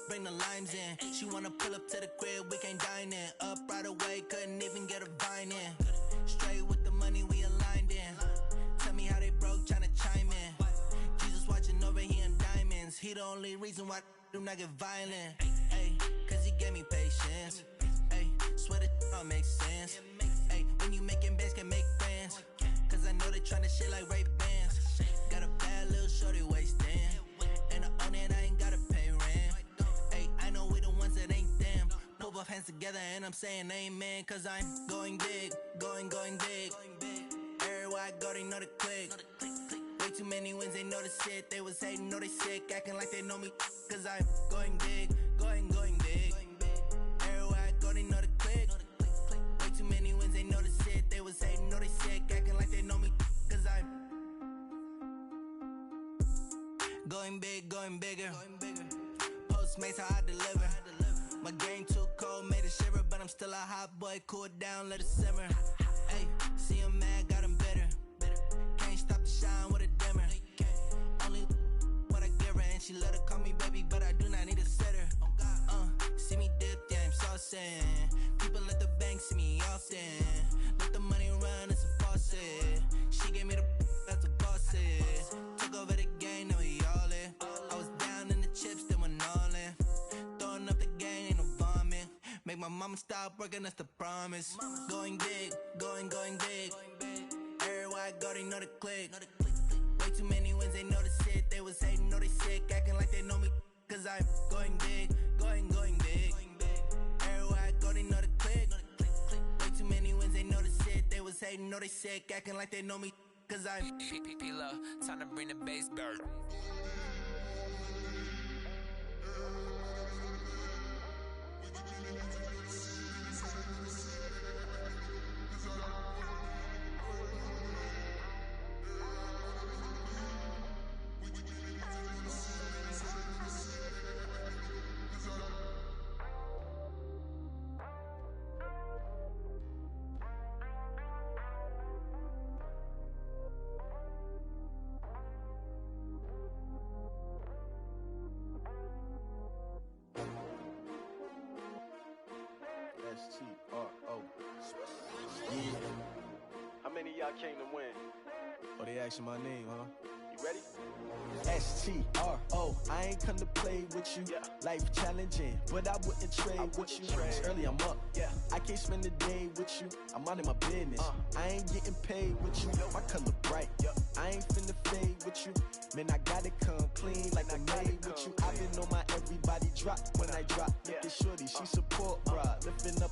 bring the limes in. She wanna pull up to the crib, we can't dine in. Up right away, couldn't even get a vine in. Straight with the money, we aligned in. Tell me how they broke, tryna chime in. Jesus watching over, he in diamonds. He the only reason why I do not get violent. Ay, cause he gave me patience. Ay, swear that all makes sense. Ay, when you making bands, can make friends. Cause I know they tryna shit like Ray-Bans. Got a bad little shorty wasting. And I own it, I ain't gotta pay rent. Ay, I know we the ones that ain't them. Put both hands together and I'm saying amen. Cause I'm going big, going big. Everywhere I go, they know the click. Way too many wins, they know the shit. They was hating, know they sick, acting like they know me. Cause I'm going big, going big. Everywhere I go, they know the click. Way too many wins, they know the shit. They was hating, know they sick, acting like they know me. Cause I'm going big, going bigger. Postmates how I deliver. My game too cold, made it shiver, but I'm still a hot boy. Cool it down, let it simmer. Hey, see him mad, got him bitter. Can't stop the shine with a dimmer. Only what I give her, and she let her call me baby, but I do not need a sitter. See me dip, yeah, I'm saucing. People at the bank see me often. Let the money run, it's a faucet. She gave me the that's a boss it. Took over the game, now we all in. I was down in the chips, then went all in. Throwing up the gang, ain't no vomit. Make my mama stop working, that's the promise. Going big, going big. Everywhere I go, they know the click. Way too many wins, they know the shit. They was hating, know they sick, acting like they know me. Cause I'm going big, going big. Everywhere I go, they know the click. Way too many wins, they know the shit. They was hating, know they sick, acting like they know me. Cause I'm P-P-P-Love, time to bring the bass bird. S-T-R-O. Yeah. How many of y'all came to win? Oh, they asking my name, huh? You ready? STRO, I ain't come to play with you. Life challenging, but I wouldn't trade with you. It's early, I'm up. I can't spend the day with you. I'm minding my business. I ain't getting paid with you. My color bright. I ain't finna fade with you. Man, I gotta come clean like I made with you. I've been on my everybody drop when I drop. Look at shorty, she support, bruh. Lifting up,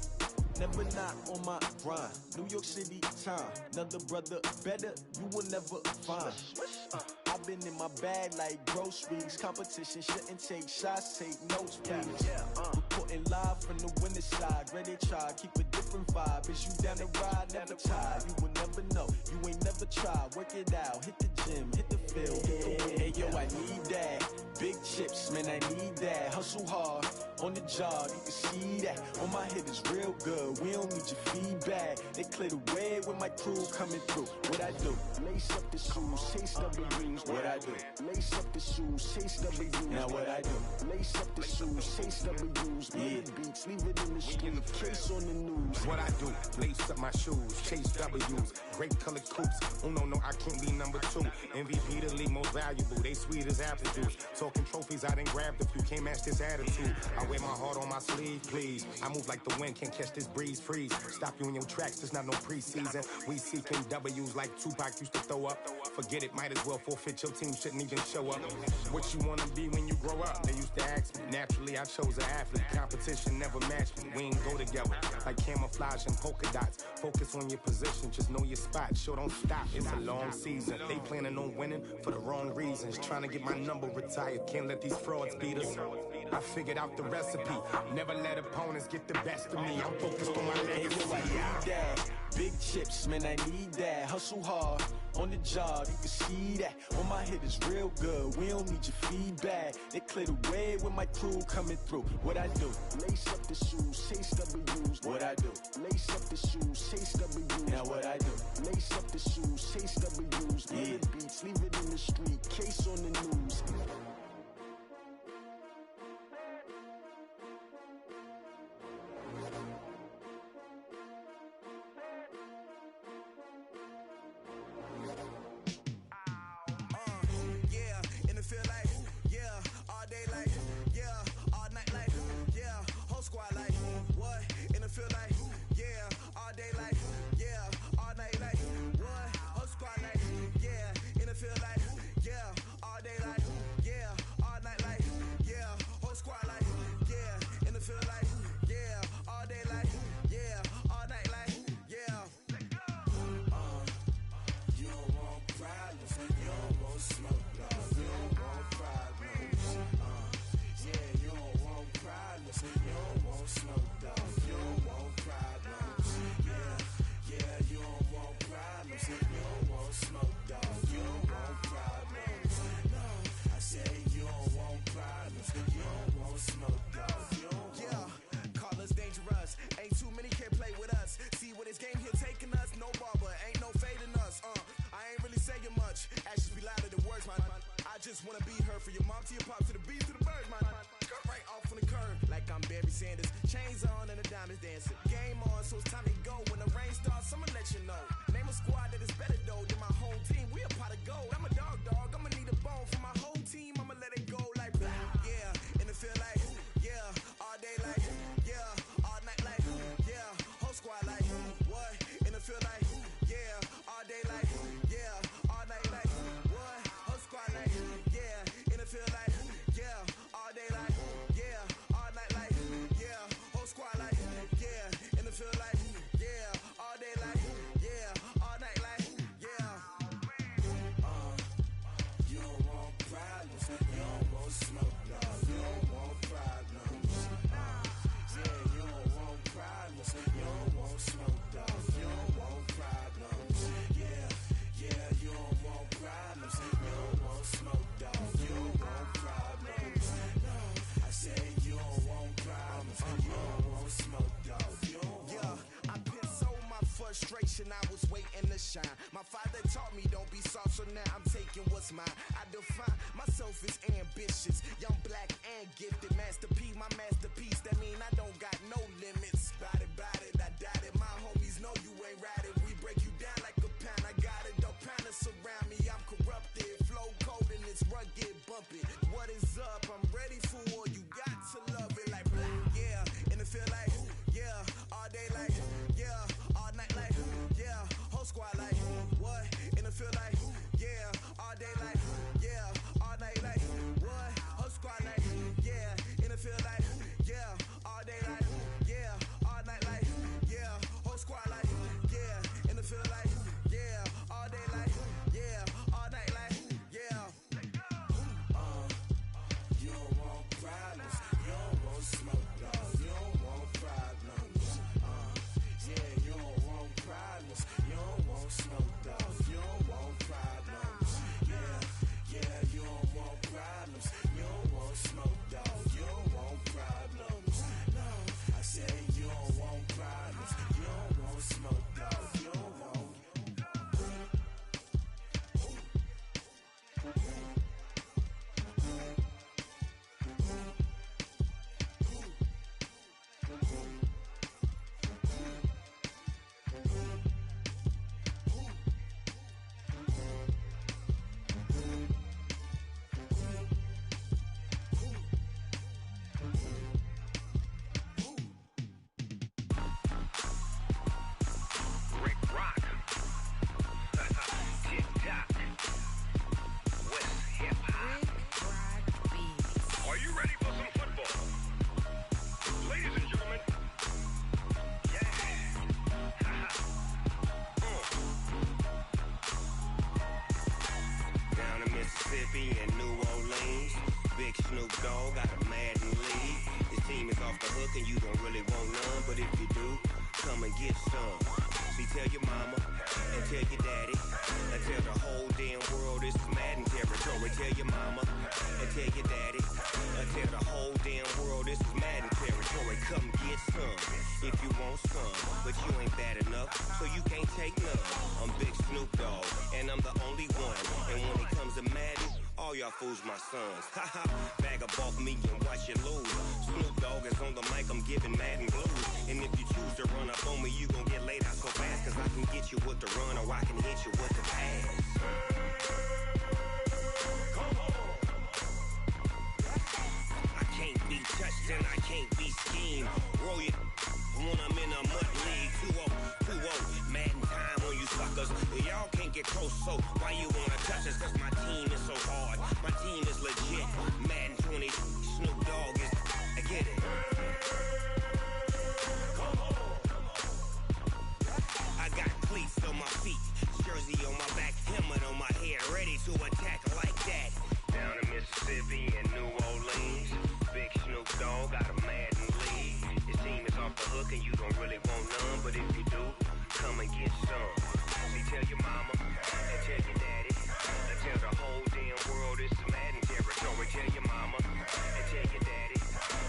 never not on my grind. New York City time, another brother better, you will never find. I've been in my bag like groceries. Competition shouldn't take shots, take notes, please. Reporting live from the winter side. Ready to try, keep a different vibe. Is you down the ride, never tired. You will never know, you ain't never tried. Work it out, hit the gym, hit the field. Hey yo, I need that. Big chips, man, I need that. Hustle hard, on the job, you can see that. On my head is real good, we don't need your feedback. They clear the way with my crew coming through. What I do? Lace up the shoes, chase W's. What I do? Lace up the shoes, chase W's. Now what I do? Lace up the shoes, chase W's. Yeah, beats, leave it in the street, case on the news. What I do? Lace up my shoes, chase W's. Great colored coops. Oh no, I can't be number 2. MVP the league most valuable. They sweet as apple juice. Talking trophies, I done grabbed a few. Can't match this attitude. I wear my heart on my sleeve, please. I move like the wind, can't catch this breeze, freeze. Stop you in your tracks, there's not no preseason. We seeking W's like Tupac used to throw up. Forget it, might as well forfeit. Your team shouldn't even show up. What you wanna be when you grow up? They used to ask me. Naturally, I chose an athlete. Competition never matched me. We ain't go together like camouflage and polka dots. Focus on your position, just know your spot. Sure, don't stop. It's a long season. They planning on winning for the wrong reasons. Trying to get my number retired. Can't let these frauds beat us. I figured out the recipe. Never let opponents get the best of me. I'm focused on my legacy. I need that. Big chips, man, I need that. Hustle hard, on the job, you can see that. On my head is real good, we don't need your feedback. They clear the way with my crew coming through. What I do? Lace up the shoes, chase W's. What I do? Lace up the shoes, chase W's. Now what I do? Lace up the shoes, chase W's. Yeah, beats, leave it in the street, case on the news. I was waiting to shine. My father taught me don't be soft, so now I'm taking what's mine. I define myself as ambitious, young, black, and gifted. Master P, my masterpiece. That mean I don't got no limits. Bout it, I doubt it. My homies know you ain't ratted. We break you down like a pound. I got it, don't pound us around me. I'm corrupted, flow feel like, yeah, all day like, yeah, all night like, what? Whole squad like, yeah, in the field like, yeah, all day like, yeah, all night like, yeah, whole squad like, yeah, in the field like, yeah, all day like, yeah, all night like, yeah. You don't want problems, you don't want smoke, dog, you don't want problems. Yeah, you don't want problems, you don't want smoke, dog, you don't want problems. Yeah, you don't want problems, you don't want smoke, dog, you don't want problems. No, I said you don't want problems, you don't want smoke, dog, you don't want. Rick Rock. TikTok. West Hip Hop. Are you ready for some football? Ladies and gentlemen. Yeah. Down in Mississippi and New Orleans, Big Snoop Dogg got a Madden league. His team is off the hook and you don't really want none, but if you do, come and get some. See, tell your mama and tell your daddy and tell the whole damn world this is Madden territory. Tell your mama and tell your daddy and tell the whole damn world this is Madden territory. Come get some if you want some, but you ain't bad enough, so you can't take none. I'm Big Snoop Dogg and I'm the only one. And when it comes to Madden, all y'all fools my sons. Haha, bag up off me and watch you lose. Snoop Dogg is on the mic, I'm giving Madden blues. And if you choose to run up on me, you gon' get laid out so fast. Cause I can get you with the run or I can hit you with the pass. I can't be touched and I can't be schemed. Roll it when I'm in a mud league. 2-0, Madden time on you suckers. Y'all can't get close, so why you wanna touch us? Cause my team is so hard, my team is legit. Madden 20, Snoop Dogg is, I get it. I got cleats on my feet, jersey on my back, helmet on my head, ready to attack like that. Down in Mississippi and New Orleans, Big Snoop Dogg got a Madden league. His team is off the hook and you don't really want none, but if you do, come and get some. See, tell your mama and tell your daddy and tell the whole damn world this is Madden territory. Tell your mama and tell your daddy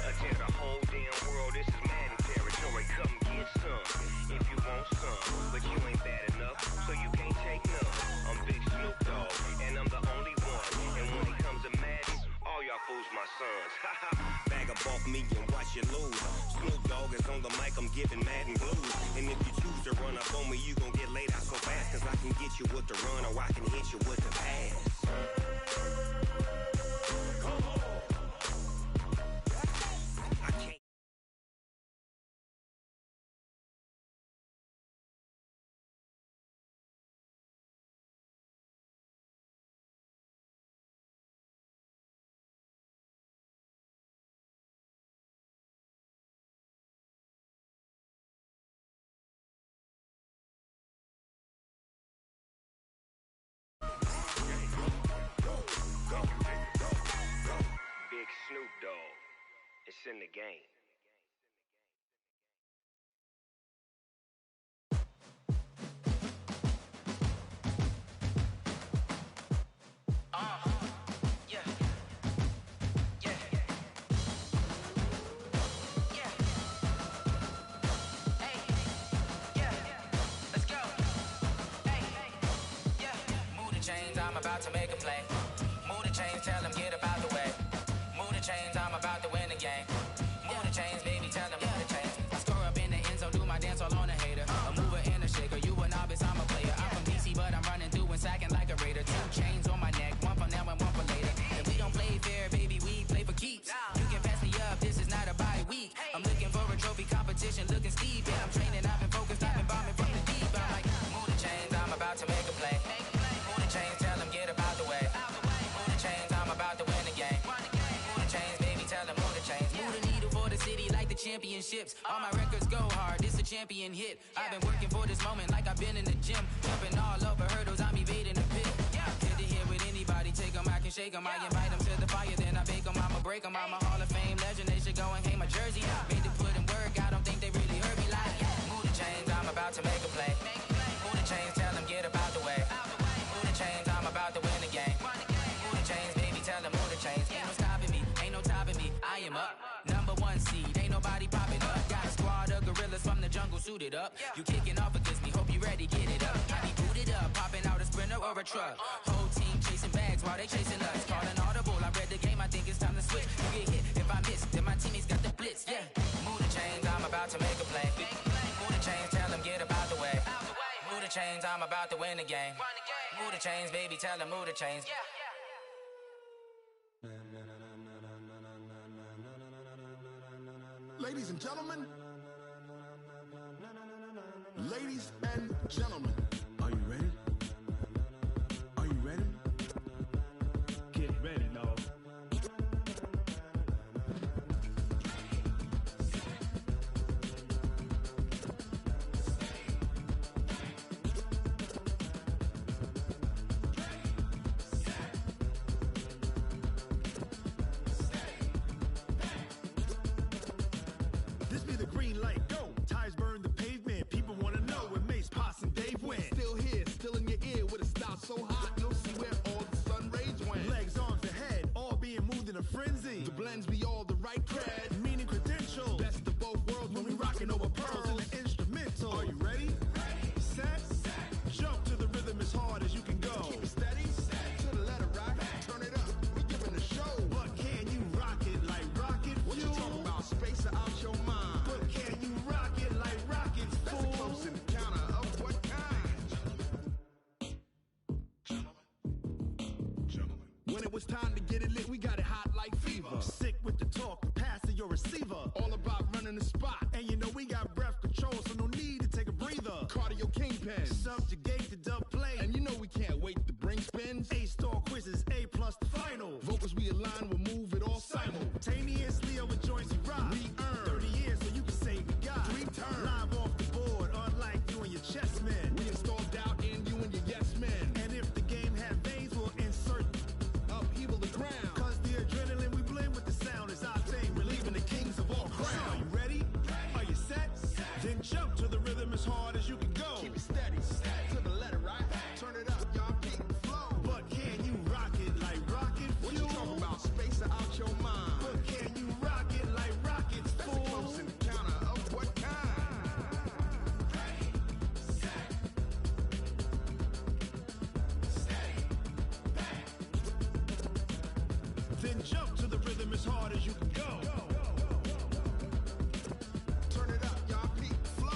and tell the whole damn world this is Madden territory. Come get some if you want some, but you ain't bad enough, so you can't take none. I'm Big Snoop Dogg and I'm the only one. And when it comes to Madden, all y'all fools my sons. Haha, bag up off me and watch you lose. Snoop Dogg is on the mic, I'm giving Madden blues. And if you choose to run up on me, you gon' get laid out so fast. Cause I can get you with the run or I can hit you with the pass. I can't. Big Snoop Dogg, it's in the game. I'm about to make a play. Move the chains, tell them get up out the way. Move the chains, I'm about to win the game. Move the chains, baby, tell them move the chains. I score up in the end zone, do my dance all on a hater. A mover and a shaker, you a novice, I'm a player. I'm from DC, but I'm running through and sacking like a raider. 2 chains on my neck, one for now and one for later. And we don't play fair, baby, we play for keeps. You can pass me up, this is not a bye week. I'm looking for a trophy competition, looking steep. Yeah, I'm training, I've been focused, I've been bombing from the deep. I'm like, move the chains, I'm about to make a play. championships. All my records go hard, this a champion hit. I've been working for this moment like I've been in the gym. Jumping all over hurdles, I'm evading the pit. Get to here with anybody, take them, I can shake them. I invite them to the fire, then I bake them, I'ma break them. I'm a Hall of Fame legend, they should go and hang my jersey. Made to put in work, I don't think they really heard me like, move the chains, I'm about to make a play. Move the chains, tell them get about the way. Move the chains, I'm about to win the game. Move the chains, baby, tell them move the chains. Ain't no stopping me, ain't no topping me, I am up. #1 seed, ain't nobody popping up. Got a squad of gorillas from the jungle suited up. You kicking off against me, hope you ready, get it up. I be booted up, popping out a Sprinter or a truck. Whole team chasing bags while they chasing us. Calling audible, I read the game, I think it's time to switch. You get hit, if I miss, then my teammates got the blitz, yeah. Move the chains, I'm about to make a play. Move the chains, tell them get about the way. Move the chains, I'm about to win the game. Move the chains, baby, tell them move the chains. Ladies and gentlemen, ladies and gentlemen, are you ready? Are you ready? Get ready, dog. This be the green light, go. Tires burn the pavement. People wanna know when Mace, Potts, and Dave went. Still here, still in your ear with a style so hot, you'll see where all the sun rays went. Legs, arms, the head, all being moved in a frenzy. The blends be all the right cred, meaning credentials. Best of both worlds when we rockin' over pearls in the instrumental. Are you ready? Set, jump to the rhythm as hard as you can go. Keep it steady, to the letter right. Turn it up, we giving the show. But can you rock it like rocket fuel? What you talking about? Space out your mind. But can you rock it like rockets, fool? That's a close encounter of what kind? Gentlemen. When it was time to get it lit, we got it hot like fever. Sick with the talk, pass to your receiver. All about running the spot. And you know we got breath control, so no need to take a breather. Cardio kingpin, subjugate the dub play. And you know we can't wait to bring spins. A-star quizzes, A+ the final. Vocals we align, we'll move it all simultaneously over joints we rock. We earn 30 years so you can say we got 3 turns. Live off the board, unlike you and your chess men. We install doubt in you and your yes men. And if the game had veins, we'll insert upheaval the ground. Cause the adrenaline we blend with the sound is our thing, relieving the kings of all crowns. Are you ready? Are you set? Then jump to the rhythm as hard as you can go. Keep it steady, to the letter right. Turn it up, y'all keep the flow. But can you rock it like rocket fuel? What you talking about? Space out your mind. But can you rock it like rockets, fool? That's a close encounter of what kind? Ready, set, steady, back. Then jump to the rhythm as hard as you can go. Turn it up, y'all keep the flow.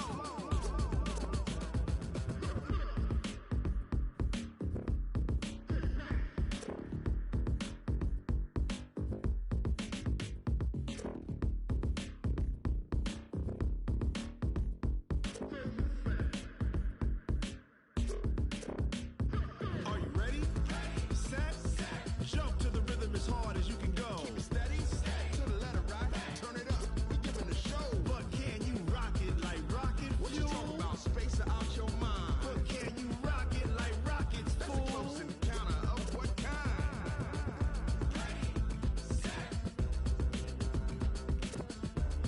Are you ready? Set, jump to the rhythm as hard as you can go. Keep it steady, to the letter right. Turn it up, we giving the show. But can you rock it like rocket fuel? What you talking about? Space out your mind. But can you rock it like rockets, fool? That's a close encounter of what kind? Ready, set,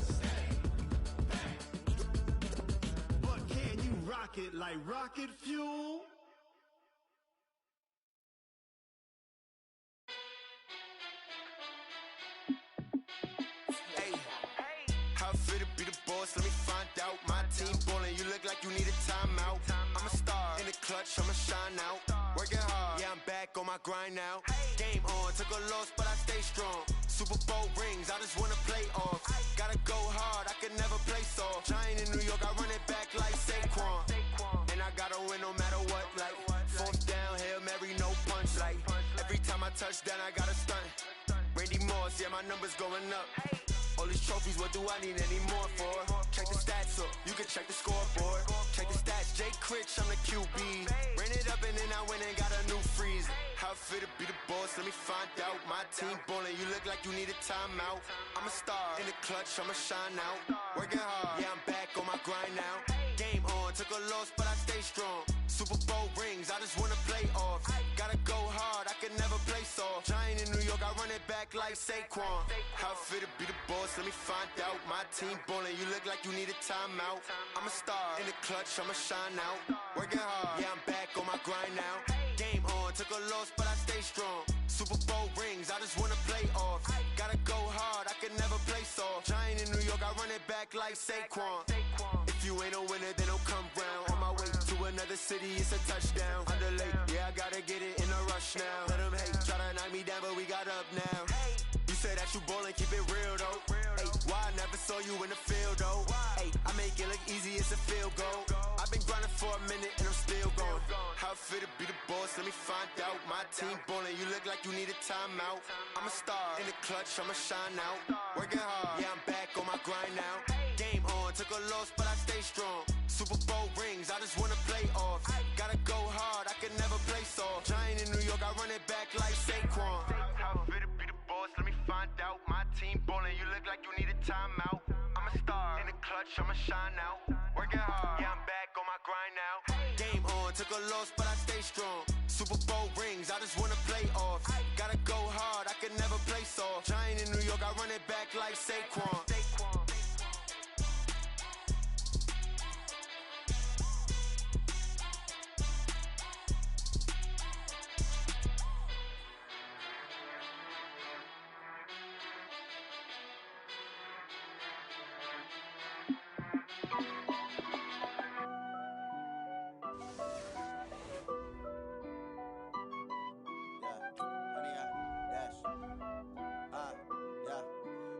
steady, back. But can you rock it like rocket fuel? Hey, how I feel to be the boss, let me find out. My team ballin', you look like you need a timeout. I'm a star, in the clutch, I'ma shine out. Working hard, yeah, I'm back on my grind now. Game on, took a loss, but I stay strong. Super Bowl rings, I just wanna play off. Gotta go hard, I can never play soft. Giant in New York, I run it back like Saquon. And I gotta win no matter what, like 4th down, Hail Mary, no punch. Like every time I touch down, I gotta stunt. Randy Moss, yeah, my numbers going up. All these trophies, what do I need any more for? Check the stats up, you can check the scoreboard. Check the stats, Jay Critch, I'm the QB. Ran it up and then I went and got a new freezer. How it feel to be the boss, let me find out. My team ballin', you look like you need a timeout. I'm a star, in the clutch, I'ma shine out. Working hard, yeah, I'm back on my grind now. Game on, took a loss, but I stay strong. Super Bowl rings, I just wanna play off. Gotta go hard, I can never play soft. Giant in New York, I run it back like Saquon. How it feel to be the boss, let me find out. My team ballin', you look like you need a timeout. I'm a star, in the clutch, I'ma shine out. Working hard, yeah, I'm back on my grind now. Game on, took a loss, but I stay strong. Super Bowl rings, I just wanna play off. Gotta go hard, I can never play soft. Giant in New York, I run it back like Saquon. If you ain't a winner, then don't come round. On my way to another city, it's a touchdown. Underlay, yeah, I gotta get it in a rush now. Let them hate, try to knock me down, but we got up now. You say that you ballin', keep it real though. Hey, why I never saw you in the field though? Hey, I make it look easy, it's a field goal. I've been grinding for a minute and I'm still going. How it feel to be the boss, let me find out. My team ballin', you look like you need a timeout. I'm a star, in the clutch, I'ma shine out. Working hard, yeah, I'm back on my grind now. Game on, took a loss, but I stay strong. Super Bowl rings, I just wanna play off. Gotta go hard, I can never play soft. Giant in New York, I run it back like Saquon. How it feel to be the boss, let me find out. My team ballin', you look like you need a timeout. I'm a star, in the clutch, I'ma shine out. Working hard, yeah, I'm back on my grind now. Game on, took a loss, but I stay strong. Super Bowl rings, I just wanna play off. Gotta go hard, I can never play soft. Giant in New York, I run it back like Saquon.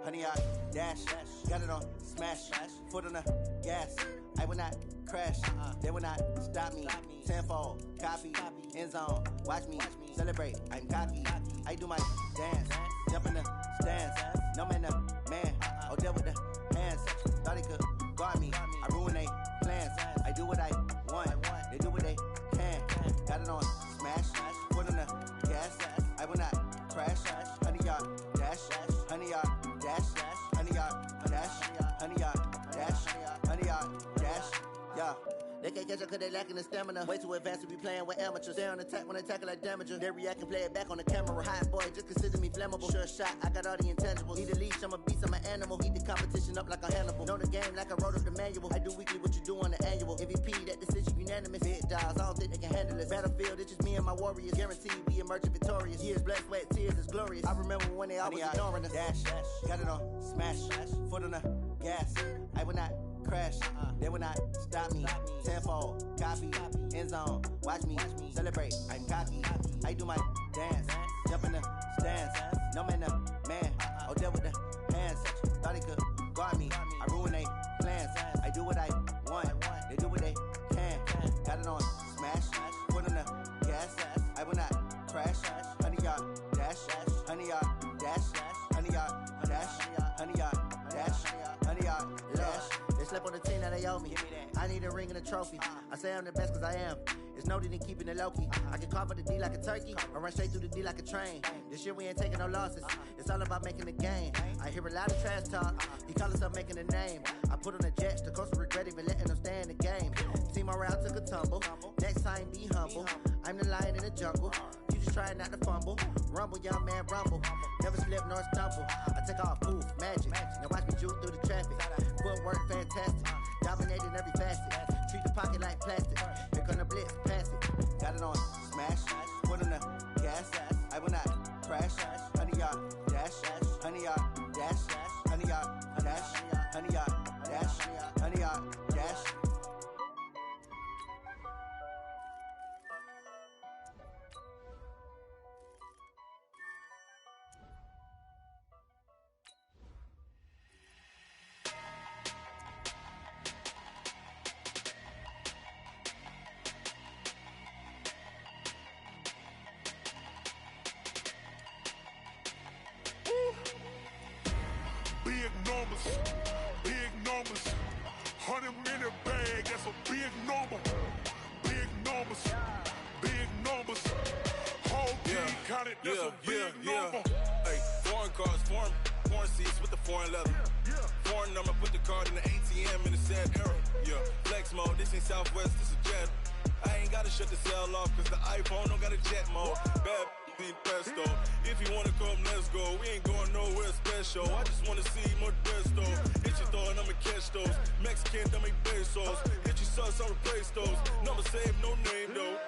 Honey, I dash, got it on smash, foot on the gas. I will not crash, they will not stop me. Tenfold, copy, end zone, watch me celebrate. I'm cocky, I do my dance, jump in the stands. No man, man, I'll deal with the hands. Thought he could guard me, I ruin they plans. I do what I want, they do what they can. Got it on smash, foot on the gas. I will not crash, honey, y'all dash, honey, y'all dash, honey, y'all dash, honey, y'all dash, honey, y'all dash, yeah. They can't catch up cause they lacking the stamina. Way too advanced to be playing with amateurs. Stay on attack when they tackle like damager. They react and play it back on the camera. Hot boy, just consider me flammable. Sure shot, I got all the intangibles. Need a leash, I'm a beast, I'm an animal. Eat the competition up like a Hannibal. Know the game like I wrote up the manual. I do weekly what you do on the annual. MVP, that decision unanimous. Big dials, I don't think they can handle it. Battlefield, it's just me and my warriors. Guaranteed we emerge victorious. Years, blood, sweat, tears, is glorious. I remember when they always ignoring us. Dash, got it on smash, foot on the gas. I will not crash, they will not stop me. Tenfold, copy, end zone, watch me celebrate. I'm cocky, I do my dance, jump in the stands. No man, man, I'll deal with the hands. Thought he could guard me, I ruin they plans. I do what I want, they do what they can. Got it on smash, foot on the gas. I will not crash, honey, y'all dash, honey, y'all dash, honey, y'all dash, honey, y'all dash, honey, y'all dash. They slept on the team that they owe me. I need a ring and a trophy. I say I'm the best cause I am. It's no need in keeping it low-key. I can carve up the D like a turkey or run straight through the D like a train. This year we ain't taking no losses. It's all about making the game. I hear a lot of trash talk. He call himself making a name. I put on the Jets. The coach regret even letting them stay in the game. Team morale took a tumble. Next time be humble. I'm the lion in the jungle. You just try not to fumble. Rumble, young man, rumble. Never slip nor stumble. I take off, poof, magic. Now watch me juke through the traffic. Footwork fantastic. Dominating every facet. Treat the pocket like plastic. Here come the blitz, pass it. Got it on smash. Foot on the gas. I will not crash. Honey, y'all dash. Honey, y'all dash. Honey, y'all dash. Honey, y'all dash. Honey, y'all dash. big numbers, big numbers. 100-minute bag, that's a big number. Big numbers, big numbers. Whole team counted, that's a big number. Hey, foreign cars, foreign seats with the foreign leather. Foreign number, put the card in the ATM in the sad era. Yeah, flex mode, this ain't Southwest, this is Jet. I ain't gotta shut the SAL off, cause the iPhone don't got a jet mode. Bad be pesto. If you wanna come, let's go. We ain't going nowhere special. I just wanna see more Modesto. Hit your thought, I'ma catch those. Mexican, dummy pesos. Hit your sus, I'll replace those. Number saved, no name though.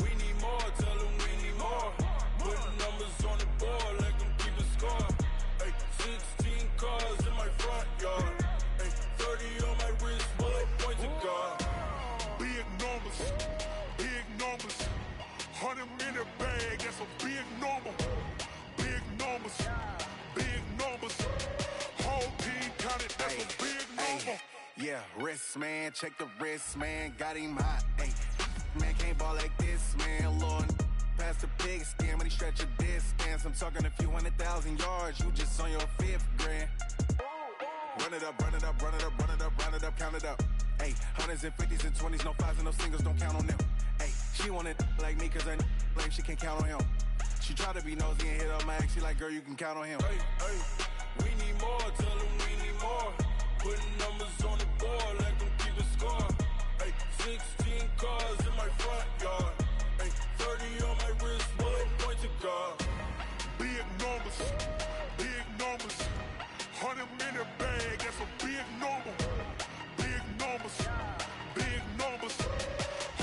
We need more, tell them we need more. Putting numbers on the board like I'm keeping score. Hey, 16 cars in my front yard. Hey, 30 on my wrist, while I point to God. Big numbers, big numbers. 100-minute bag, that's a big number. Big numbers, big numbers. Whole team counted, that's a big number. Yeah, wrist man, check the wrist man, got him hot. Ay, man can't ball like this, man. Lord, past the pig skin when he stretch a distance. I'm talking a few 100,000 yards, you just on your 5th grand. Run it up, run it up, run it up, run it up, run it up, count it up. Ay, 100s and 50s and 20s, no 5s and no singles, don't count on them. Ay, she want it like me, cause her lame, she can't count on him. She try to be nosy and hit up my ex, she like, girl, you can count on him. Hey, hey, we need more, tell them we need more. Putting numbers on the board like I'm keeping score. Hey, 16 cars in my front yard. Hey, 30 on my wrist, while I point to God. Big numbers, big numbers. 100-minute bag, that's a big number. Big numbers, big numbers.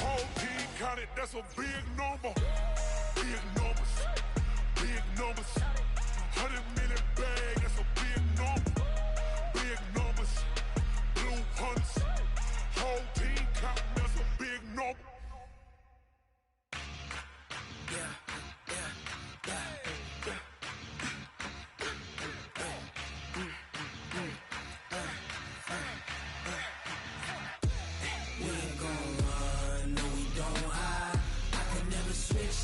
Whole team counted, that's a big number. Big numbers, big numbers. 100-minute bag, that's a big number. Big numbers, blue hunts. Whole team counting, that's a big number.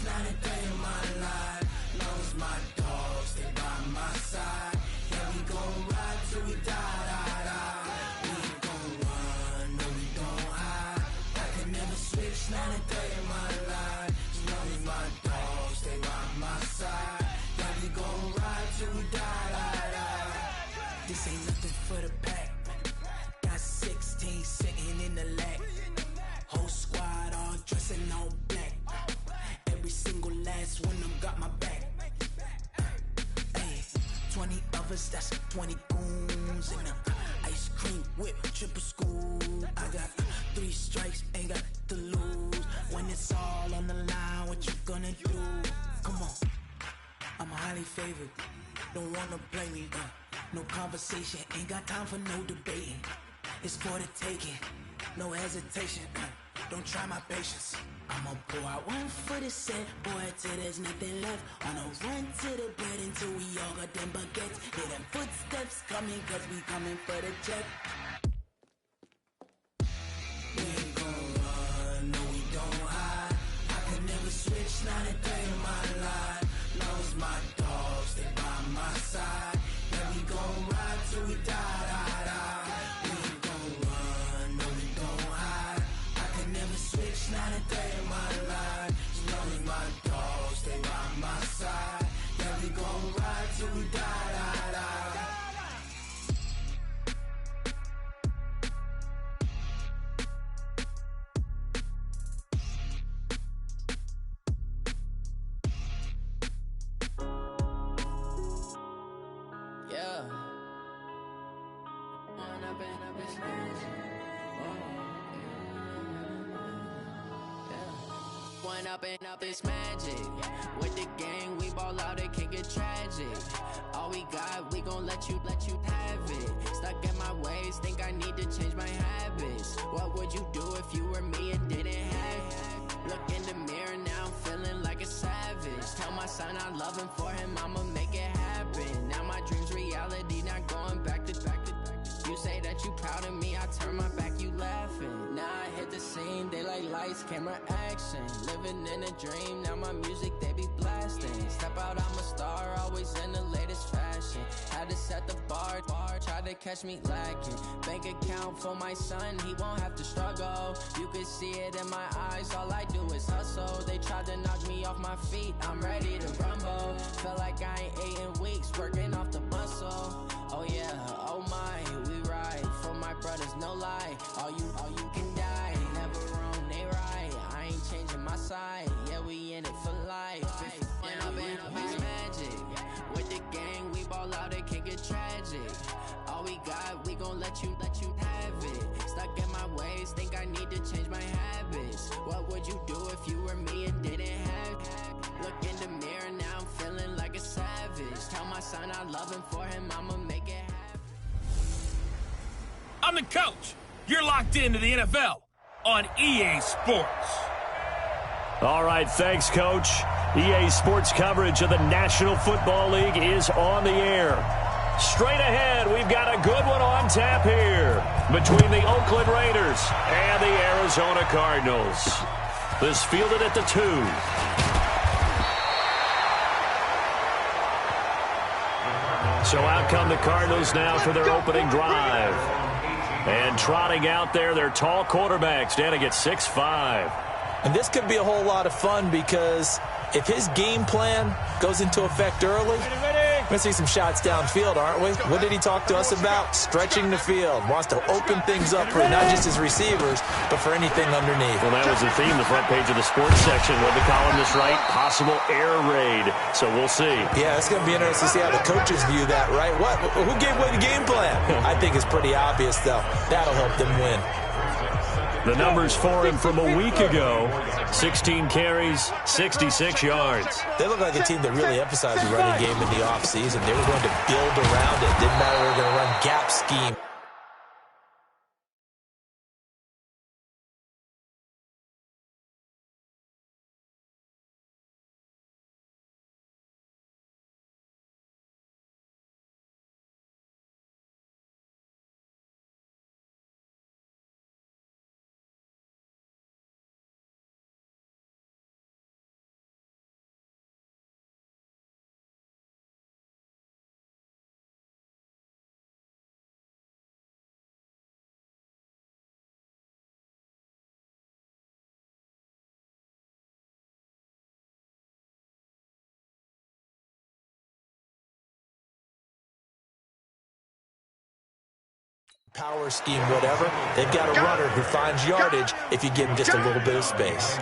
Not a day in my life. Knows my dogs, they by my side. Yeah, we gon' ride till we die, die, die. We ain't gon' run, no, we don't hide. I can never switch, not a day in my life. Knows my dogs, they by my side. Yeah, we gon' ride till we die, die, die. This ain't nothing for the pack. Got 16 sitting in the lap. Whole squad all dressing all black. Every single last one of them got my back. Ay, 20 of us, that's 20 goons. And ice cream whip, triple scoop. I got 3 strikes, ain't got to lose. When it's all on the line, what you gonna do? Come on, I'm highly favored. Don't wanna blame me, no conversation. Ain't got time for no debating. It's for the taking, no hesitation. Don't try my patience. I'ma pour out one for the set, boy, till there's nothing left. On a run to the bread until we all got them baguettes. Hear them footsteps coming, cause we coming for the check. We ain't gon' run, no, we don't hide. I can never switch, not a day in my life. Knows my dogs, they by my side. Yeah, we gon' ride till we die, die, die. We ain't gon' run, no, we don't hide. I can never switch, not a day in my life. Knows my dogs, they by my side. Yeah, we gon' ride till we die, die, die. Yeah. One up and up is magic. With the gang, we ball out, it can get tragic. All we got, we gon' let you have it. Stuck in my ways, think I need to change my habits. What would you do if you were me and didn't have it? Look in the mirror, now I'm feeling like a savage. Tell my son I love him, for him I'ma make it happen. Now my dream's reality, not going back to. You say that you proud of me, I turn my back, you laughing. Now I hit the scene, they like lights, camera, action. Living in a dream, now my music, they be blasting. Step out, I'm a star, always in the latest fashion. Had to set the bar, try to catch me lacking. Bank account for my son, he won't have to struggle. You can see it in my eyes, all I do is hustle. They tried to knock me off my feet, I'm ready to rumble. Felt like I ain't ate in weeks, working off the muscle. Oh yeah, oh my, we ride for my brothers, no lie. All you can die, never wrong, they right. I ain't changing my side, yeah, we in it for life. When up it's magic. With the gang, we ball out, it can get tragic. All we got, we gon' let you have it. Stuck in my ways, think I need to change my habits. What would you do if you were me and didn't have it? Look in the mirror, now I'm feeling like a savage. Tell my son I love him, for him I'ma make it happen. I'm the coach. You're locked into the NFL on EA Sports. All right, thanks, Coach. EA Sports coverage of the National Football League is on the air. Straight ahead, we've got a good one on tap here between the Oakland Raiders and the Arizona Cardinals. This fielded at the 2. So out come the Cardinals now for their opening drive. And trotting out there, their tall quarterback standing at 6'5". And this could be a whole lot of fun because if his game plan goes into effect early, we're going to see some shots downfield, aren't we? What did he talk to us about? Stretching the field. Wants to open things up for not just his receivers, but for anything underneath. Well, that was the theme, the front page of the sports section. What the columnist write? Possible air raid. So we'll see. Yeah, it's going to be interesting to see how the coaches view that, right? Who gave away the game plan? I think it's pretty obvious, though. That'll help them win. The numbers for him from a week ago, 16 carries, 66 yards. They look like a team that really emphasized the running game in the offseason. They were going to build around it. Didn't matter, they were going to run gap scheme. Power scheme, whatever, they've got a runner who finds yardage if you give him just a little bit of space.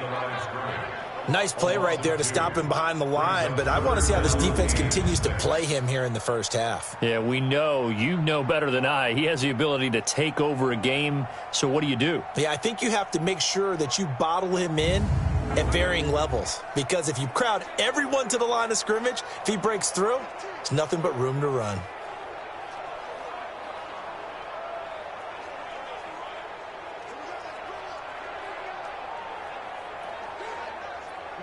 Nice play right there to stop him behind the line, but I want to see how this defense continues to play him here in the first half. Yeah, we know. You know better than I. He has the ability to take over a game, so what do? Yeah, I think you have to make sure that you bottle him in at varying levels, because if you crowd everyone to the line of scrimmage, if he breaks through, there's nothing but room to run.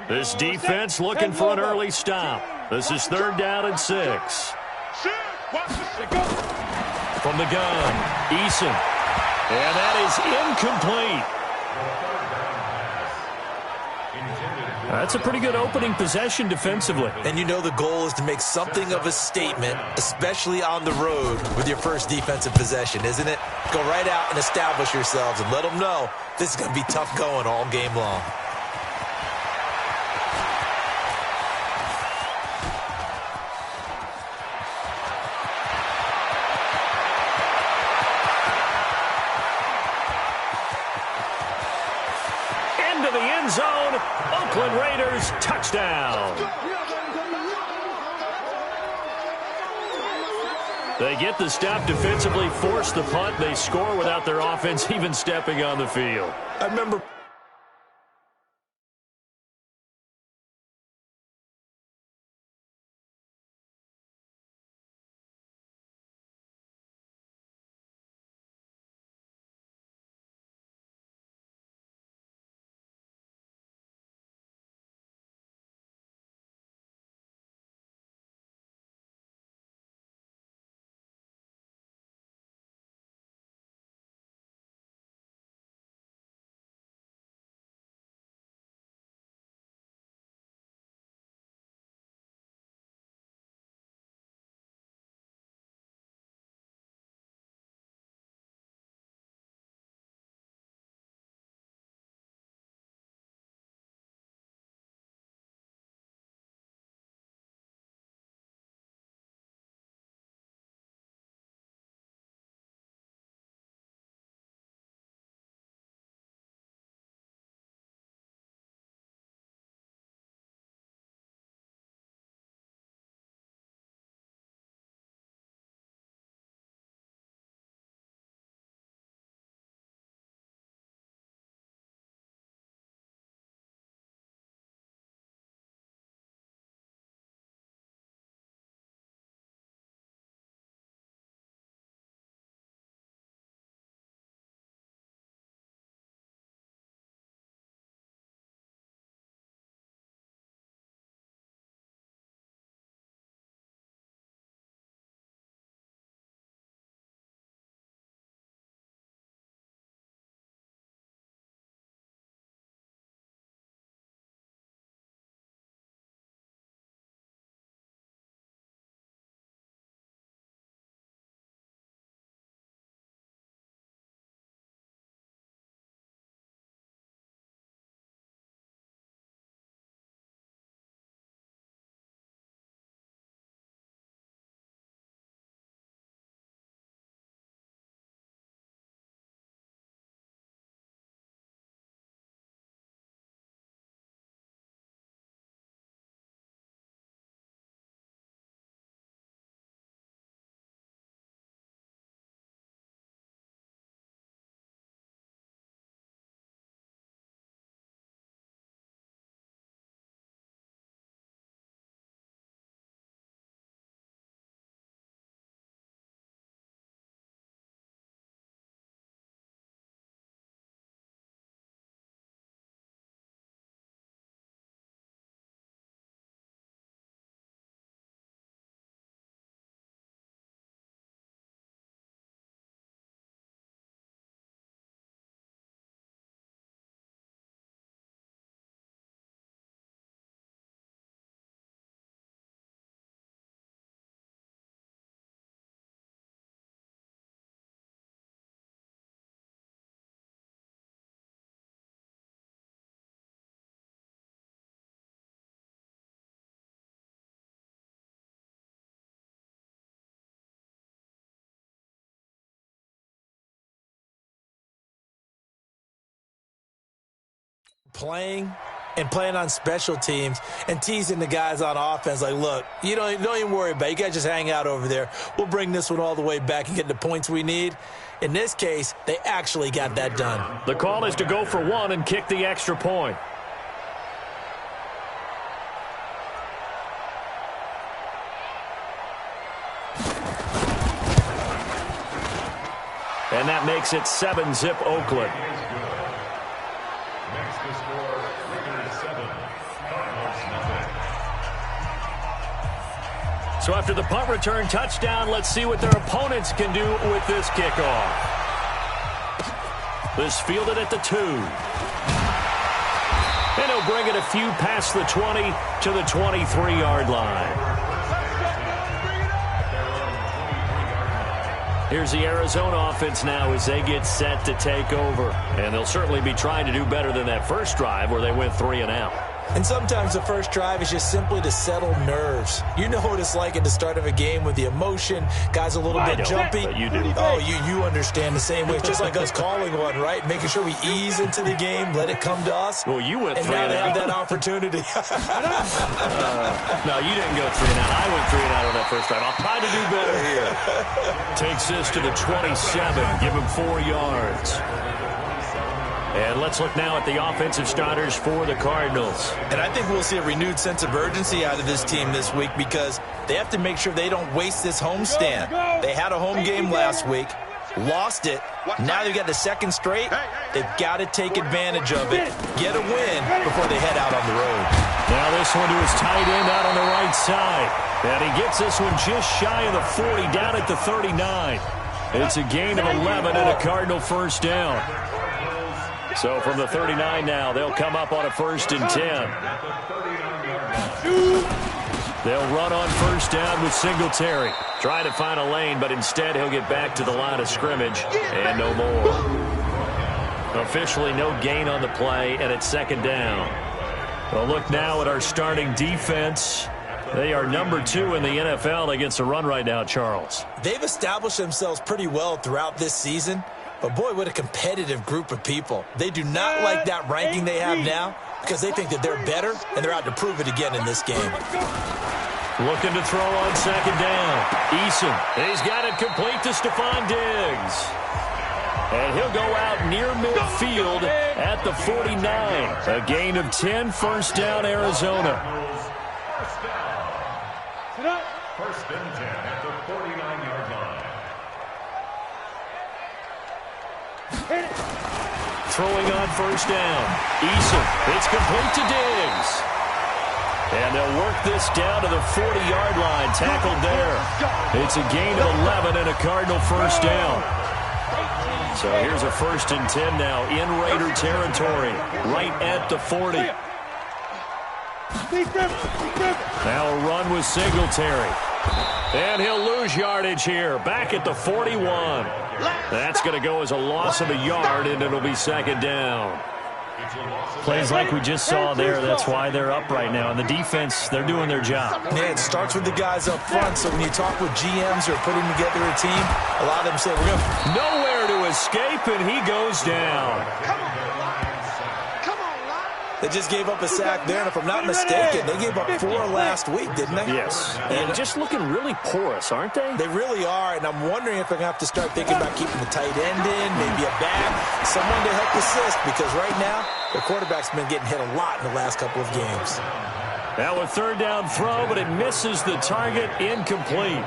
This defense looking for an early stop. This is 3rd down and 6. From the gun, Eason. And that is incomplete. That's a pretty good opening possession defensively. And you know the goal is to make something of a statement, especially on the road with your first defensive possession, isn't it? Go right out and establish yourselves and let them know this is going to be tough going all game long. The end zone, Oakland Raiders touchdown. They get the stop defensively, force the punt. They score without their offense even stepping on the field. I remember playing and playing on special teams and teasing the guys on offense like, look, you don't even worry about it. You guys just hang out over there. We'll bring this one all the way back and get the points we need. In this case, they actually got that done. The call is to go for one and kick the extra point. And that makes it 7-zip Oakland. So after the punt return touchdown, let's see what their opponents can do with this kickoff. This fielded at the 2. And he'll bring it a few past the 20 to the 23-yard line. Here's the Arizona offense now as they get set to take over. And they'll certainly be trying to do better than that first drive where they went 3 and out. And sometimes the first drive is just simply to settle nerves. You know what it's like at the start of a game with the emotion. Guys a little bit jumpy. But you do. Oh, you understand the same way. It's just like us calling one, right? Making sure we ease into the game, let it come to us. Well, you went 3 and and now they out. have that opportunity. No, you didn't go 3 and out. I went 3 and out on that first drive. I'll try to do better here. Takes this to the 27. Give him 4 yards. And let's look now at the offensive starters for the Cardinals. And I think we'll see a renewed sense of urgency out of this team this week because they have to make sure they don't waste this homestand. They had a home game last week, lost it. Now they've got the second straight. They've got to take advantage of it, get a win before they head out on the road. Now this one to his tight end out on the right side. And he gets this one just shy of the 40, down at the 39. It's a gain of 11 and a Cardinal first down. So from the 39 now, they'll come up on a 1st and 10. They'll run on first down with Singletary. Try to find a lane, but instead he'll get back to the line of scrimmage and no more. Officially no gain on the play, and it's 2nd down. Well, look now at our starting defense. They are number 2 in the NFL against the run right now, Charles. They've established themselves pretty well throughout this season. But, boy, what a competitive group of people. They do not like that ranking they have now because they think that they're better, and they're out to prove it again in this game. Looking to throw on 2nd down. Eason, he's got it complete to Stephon Diggs. And he'll go out near midfield at the 49. A gain of 10, 1st down, Arizona. First and 10 at the 49-yard line. Throwing on first down. Eason, it's complete to Diggs. And they'll work this down to the 40-yard line. Tackled there. It's a gain of 11 and a Cardinal first down. So here's a 1st and 10 now in Raider territory. Right at the 40. Now a run with Singletary. And he'll lose yardage here. Back at the 41. That's going to go as a loss of a yard, and it'll be 2nd down. Plays like we just saw there. That's why they're up right now. And the defense, they're doing their job. Yeah, it starts with the guys up front. So when you talk with GMs who are putting together a team, a lot of them say, we're going to... Nowhere to escape, and he goes down. They just gave up a sack there, and if I'm not mistaken, they gave up 4 last week, didn't they? Yes. And just looking really porous, aren't they? They really are, and I'm wondering if they're going to have to start thinking about keeping the tight end in, maybe a back, someone to help assist, because right now, the quarterback's been getting hit a lot in the last couple of games. Now a 3rd down throw, but it misses the target, incomplete.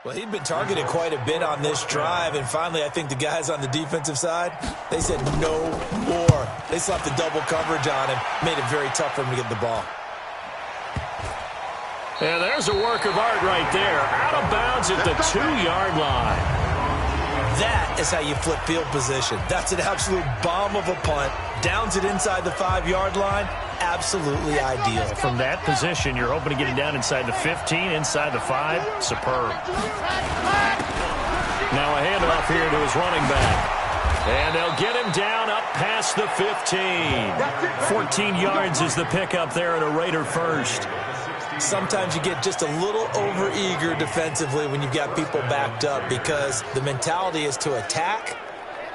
Well, he'd been targeted quite a bit on this drive, and finally I think the guys on the defensive side, they said no more. They slapped the double coverage on him, made it very tough for him to get the ball. And there's a work of art right there. Out of bounds at the 2-yard line. That is how you flip field position. That's an absolute bomb of a punt. Downs it inside the 5-yard line. Absolutely ideal. From that position, you're hoping to get it down inside the 15, inside the 5. Superb. Now a handoff here to his running back. And they'll get him down up past the 15. 14 yards is the pickup there at a Raider first. Sometimes you get just a little over-eager defensively when you've got people backed up because the mentality is to attack,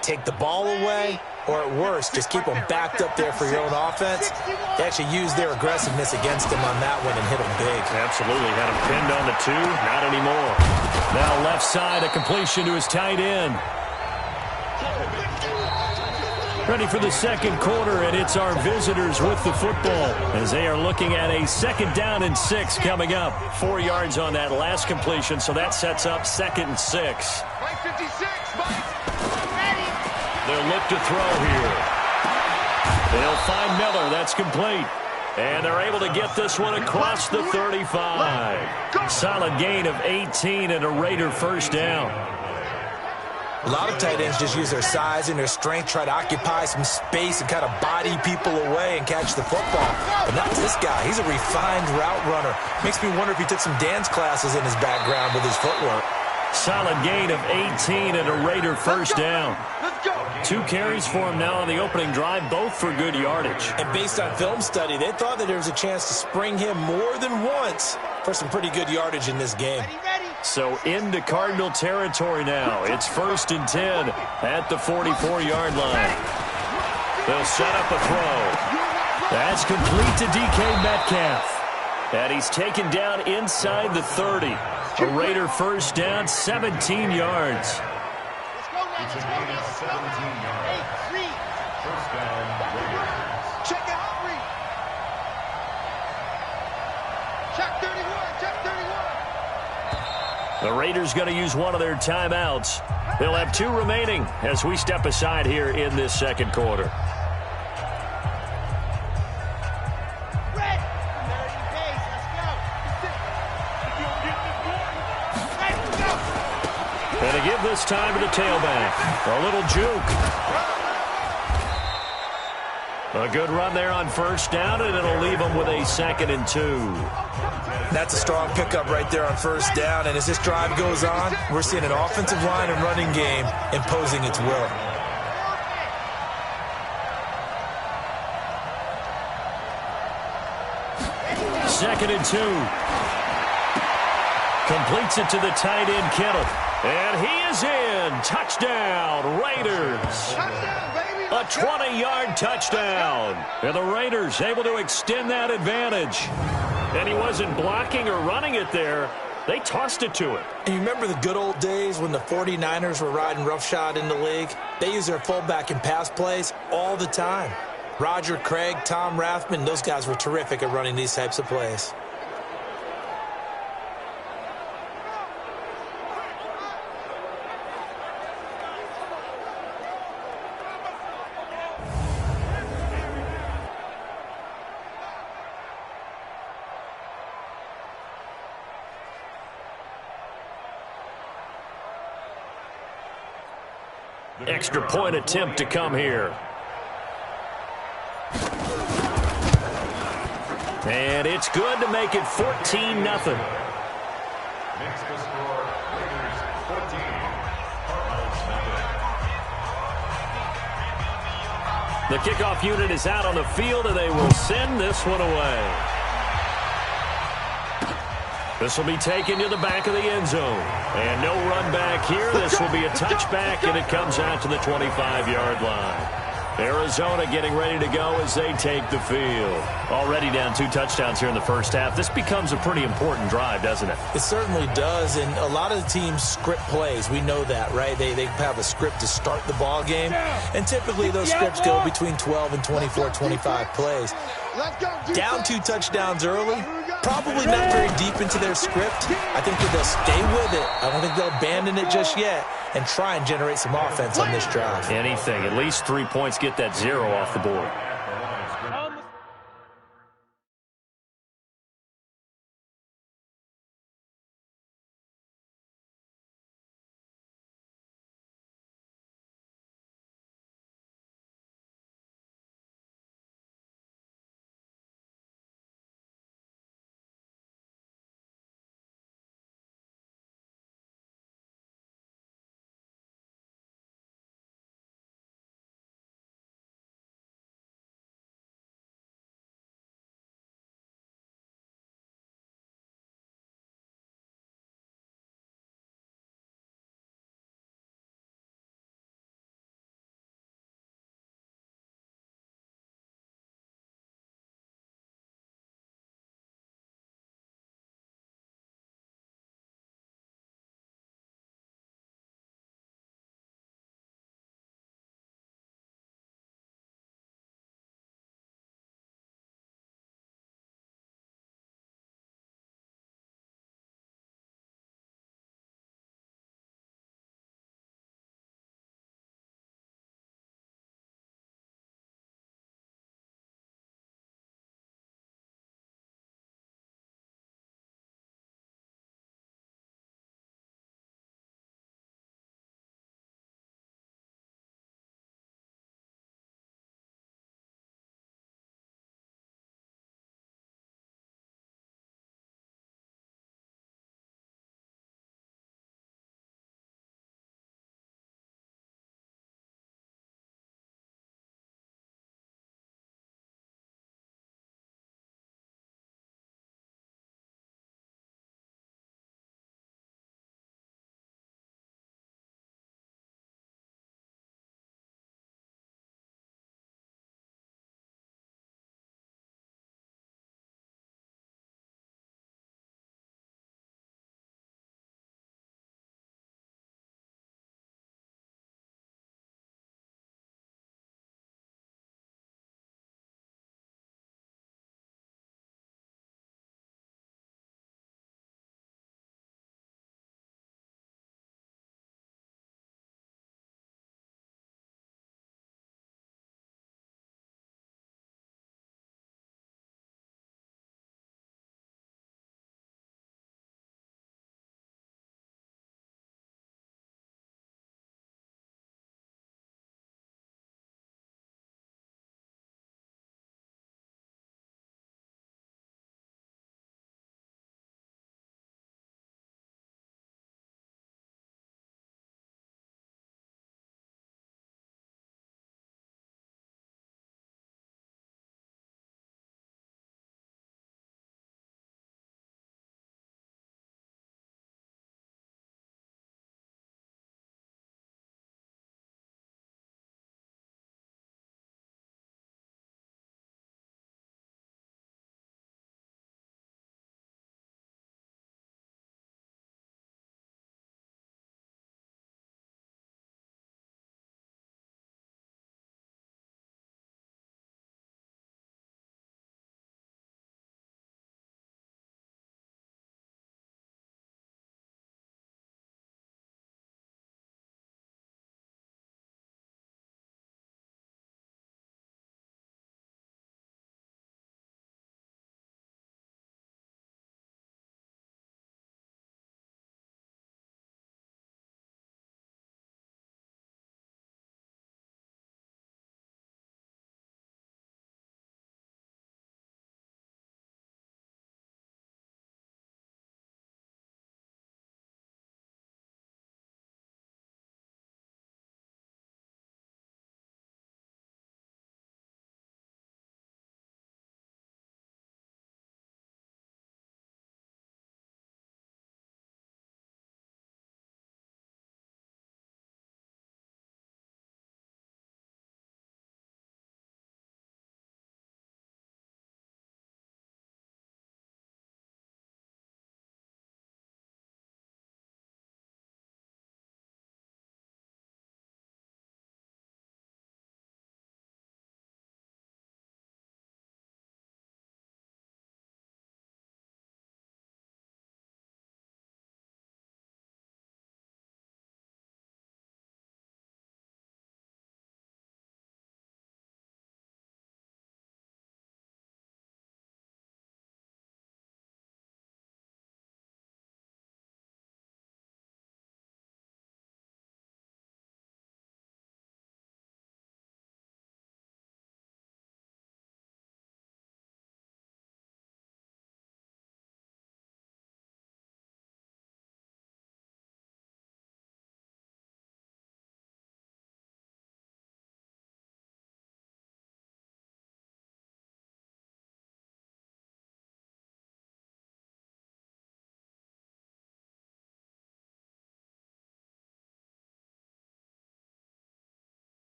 take the ball away, or at worst, just keep them backed up there for your own offense. They actually used their aggressiveness against him on that one and hit him big. Absolutely. Had him pinned on the 2. Not anymore. Now left side, a completion to his tight end. Ready for the second quarter, and it's our visitors with the football as they are looking at a 2nd down and 6 coming up. 4 yards on that last completion, so that sets up 2nd and 6. They'll look to throw here. They'll find Miller. That's complete. And they're able to get this one across the 35. Solid gain of 18 and a Raider first down. A lot of tight ends just use their size and their strength, try to occupy some space and kind of body people away and catch the football. But not this guy. He's a refined route runner. Makes me wonder if he took some dance classes in his background with his footwork. Solid gain of 18 and a Raider first down. 2 carries for him now on the opening drive, both for good yardage. And based on film study, they thought that there was a chance to spring him more than once for some pretty good yardage in this game. So into Cardinal territory now. It's 1st and 10 at the 44-yard line. They'll set up a throw. That's complete to DK Metcalf. And he's taken down inside the 30. A Raider first down, 17 yards. It's a gain of 17 yards. First down, Raiders. Check it, Henry. Check 31, check 31. The Raiders going to use one of their timeouts. They'll have 2 remaining as we step aside here in this second quarter. And to give this time to the tailback. A little juke. A good run there on first down, and it'll leave them with a 2nd and 2. That's a strong pickup right there on first down. And as this drive goes on, we're seeing an offensive line and running game imposing its will. Second and 2. Completes it to the tight end, Kittle. And he is in. Touchdown, Raiders. A 20-yard touchdown. And the Raiders able to extend that advantage. And he wasn't blocking or running it there. They tossed it to him. And you remember the good old days when the 49ers were riding roughshod in the league? They used their fullback in pass plays all the time. Roger Craig, Tom Rathman, those guys were terrific at running these types of plays. Extra point attempt to come here. And it's good to make it 14-0. Makes the score Raiders 14, Cardinals nothing. The kickoff unit is out on the field, and they will send this one away. This will be taken to the back of the end zone. And no run back here. This will be a touchback, and it comes out to the 25-yard line. Arizona getting ready to go as they take the field. Already down 2 touchdowns here in the first half. This becomes a pretty important drive, doesn't it? It certainly does, and a lot of the teams script plays. We know that, right? They have a script to start the ball game, and typically those scripts go between 12 and 24, 25 plays. Down 2 touchdowns early, probably really not very deep into their script. I think that they'll stay with it. I don't think they'll abandon it just yet and try and generate some offense on this drive. Anything. At least 3 points, get that 0 off the board.